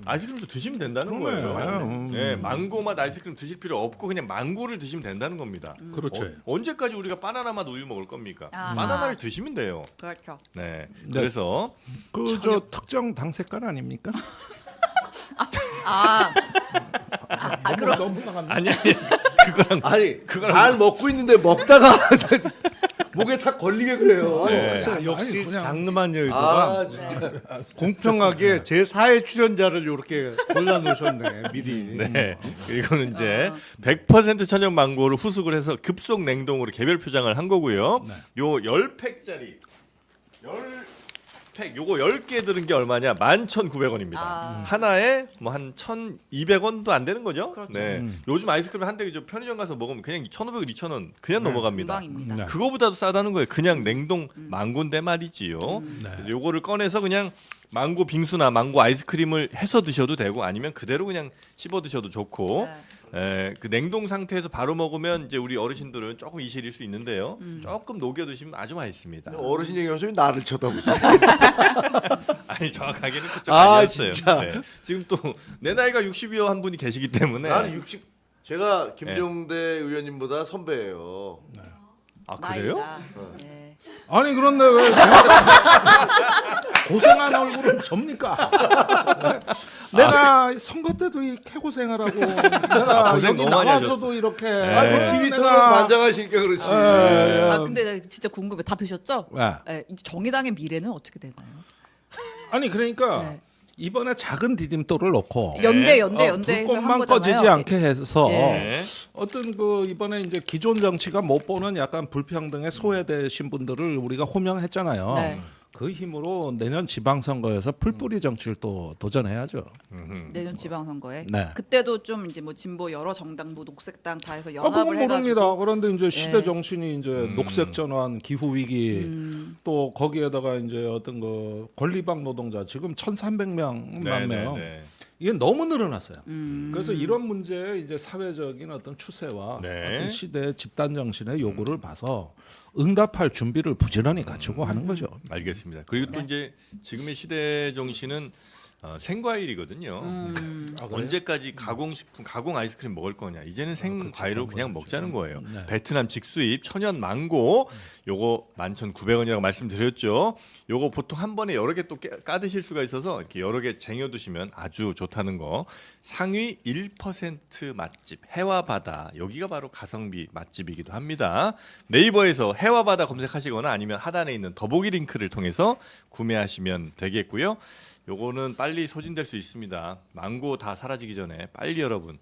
아이스크림도 드시면 된다는 거예요. 네, 망고 맛 아이스크림 드실 필요 없고 그냥 망고를 드시면 된다는 겁니다. 그렇죠. 언제까지 우리가 바나나 맛 우유 먹을 겁니까? 아하. 바나나를 드시면 돼요. 그렇죠. 네. 네. 그래서 그 저 특정 당 색깔 아닙니까? 그럼 너무 나갔네. 아니 아니 잘 먹고 있는데 먹다가 목에 탁 걸리게 그래요. 네. 아, 역시 아니, 그냥- 장르만 여의도가 아 진짜. 공평하게 제 4회 출연자를 이렇게 골라놓으셨네 미리. 네. 그리고는 이제 100% 천연 망고를 후숙을 해서 급속 냉동으로 개별 포장을 한 거고요. 요 10팩짜리 10팩 요거 10개 들은 게 얼마냐? 11,900원입니다. 하나에 뭐 한 1,200원도 안 되는 거죠? 그렇죠. 네. 요즘 아이스크림 한 대 편의점 가서 먹으면 그냥 1,500원, 2,000원 그냥 넘어갑니다. 금방입니다. 네. 그거보다도 싸다는 거예요. 그냥 냉동 망고인데 말이지요. 그래서 요거를 꺼내서 그냥 망고 빙수나 망고 아이스크림을 해서 드셔도 되고 아니면 그대로 그냥 씹어 드셔도 좋고 그 냉동 상태에서 바로 먹으면 이제 우리 어르신들은 조금 이실일 수 있는데요. 조금 녹여 드시면 아주 맛있습니다. 어르신 얘기하면서 나를 쳐다보죠. 아니 정확하게는 그쪽 아, 아니었어요. 진짜. 네. 지금 또 내 나이가 60이여 한 분이 계시기 때문에 나는 60. 제가 김종대 의원님보다 선배예요. 아 그래요? 나이가. 네. 아니 그런데 왜 고생한 얼굴은 접니까? 내가 선거 때도 이 캐고 생활하고 내가 고생 여기 너무 많이 나와서도 하셨어. 이렇게 아, 뭐 네. TV 터는 반장하시니까 그렇지. 근데 나 진짜 궁금해. 다 드셨죠? 네. 네, 이제 정의당의 미래는 어떻게 되나요? 아니 그러니까 네. 이번에 작은 디딤돌을 놓고 연대에서 한 불꽃만 거잖아요. 꺼지지 않게 해서 예. 네. 어떤 그 이번에 이제 기존 정치가 못 보는 약간 불평등에 소외되신 분들을 우리가 호명했잖아요. 네. 그 힘으로 내년 지방선거에서 풀뿌리 정치를 또 도전해야죠. 내년 지방선거에 네. 그때도 좀 이제 뭐 진보 여러 정당, 뭐 녹색당 다 해서 그건 연합을 해가지고 모릅니다. 그런데 이제 시대 네. 정신이 이제 녹색 전환, 기후 위기, 또 거기에다가 이제 어떤 그 권리방 노동자 지금 1,300명 만 명. 네. 이게 너무 늘어났어요. 그래서 이런 문제의 이제 사회적인 어떤 추세와 네. 어떤 시대의 집단 정신의 요구를 봐서 응답할 준비를 부지런히 갖추고 하는 거죠. 알겠습니다. 그리고 또 이제 지금의 시대 정신은 생과일이거든요. 아, 그래요? 언제까지 가공식품, 가공 아이스크림 먹을 거냐? 이제는 생과일로 그냥 먹자는 거예요. 네. 베트남 직수입 천연 망고 요거 11,900원이라고 말씀드렸죠. 요거 보통 한 번에 여러 개 또 까드실 수가 있어서 이렇게 여러 개 쟁여두시면 아주 좋다는 거. 상위 1% 맛집 해와바다, 여기가 바로 가성비 맛집이기도 합니다. 네이버에서 해와바다 검색하시거나 아니면 하단에 있는 더보기 링크를 통해서 구매하시면 되겠고요. 요거는 빨리 소진될 수 있습니다. 망고 다 사라지기 전에 빨리 여러분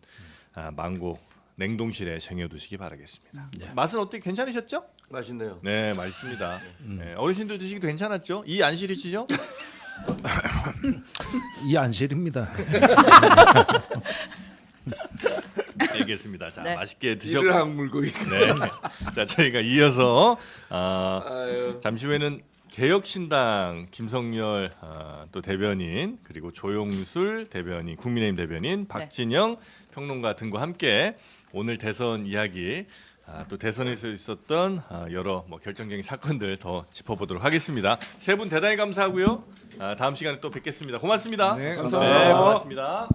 망고 냉동실에 쟁여두시기 바라겠습니다. 맛은 어떻게 괜찮으셨죠? 맛있네요. 네, 맛있습니다. 네, 어르신들 드시기도 괜찮았죠? 이 안실이시죠? 이 안실입니다. 알겠습니다. 자, 네. 맛있게 드셨고. 이를 악물고 있 네. 자, 저희가 이어서 아유. 잠시 후에는 개혁신당 김성열 또 대변인, 그리고 조용술 대변인, 국민의힘 대변인, 박진영 평론가 등과 함께 오늘 대선 이야기, 또 대선에서 있었던 여러 뭐 결정적인 사건들 더 짚어보도록 하겠습니다. 세 분 대단히 감사하고요. 다음 시간에 또 뵙겠습니다. 고맙습니다. 네, 감사합니다. 네, 고맙습니다.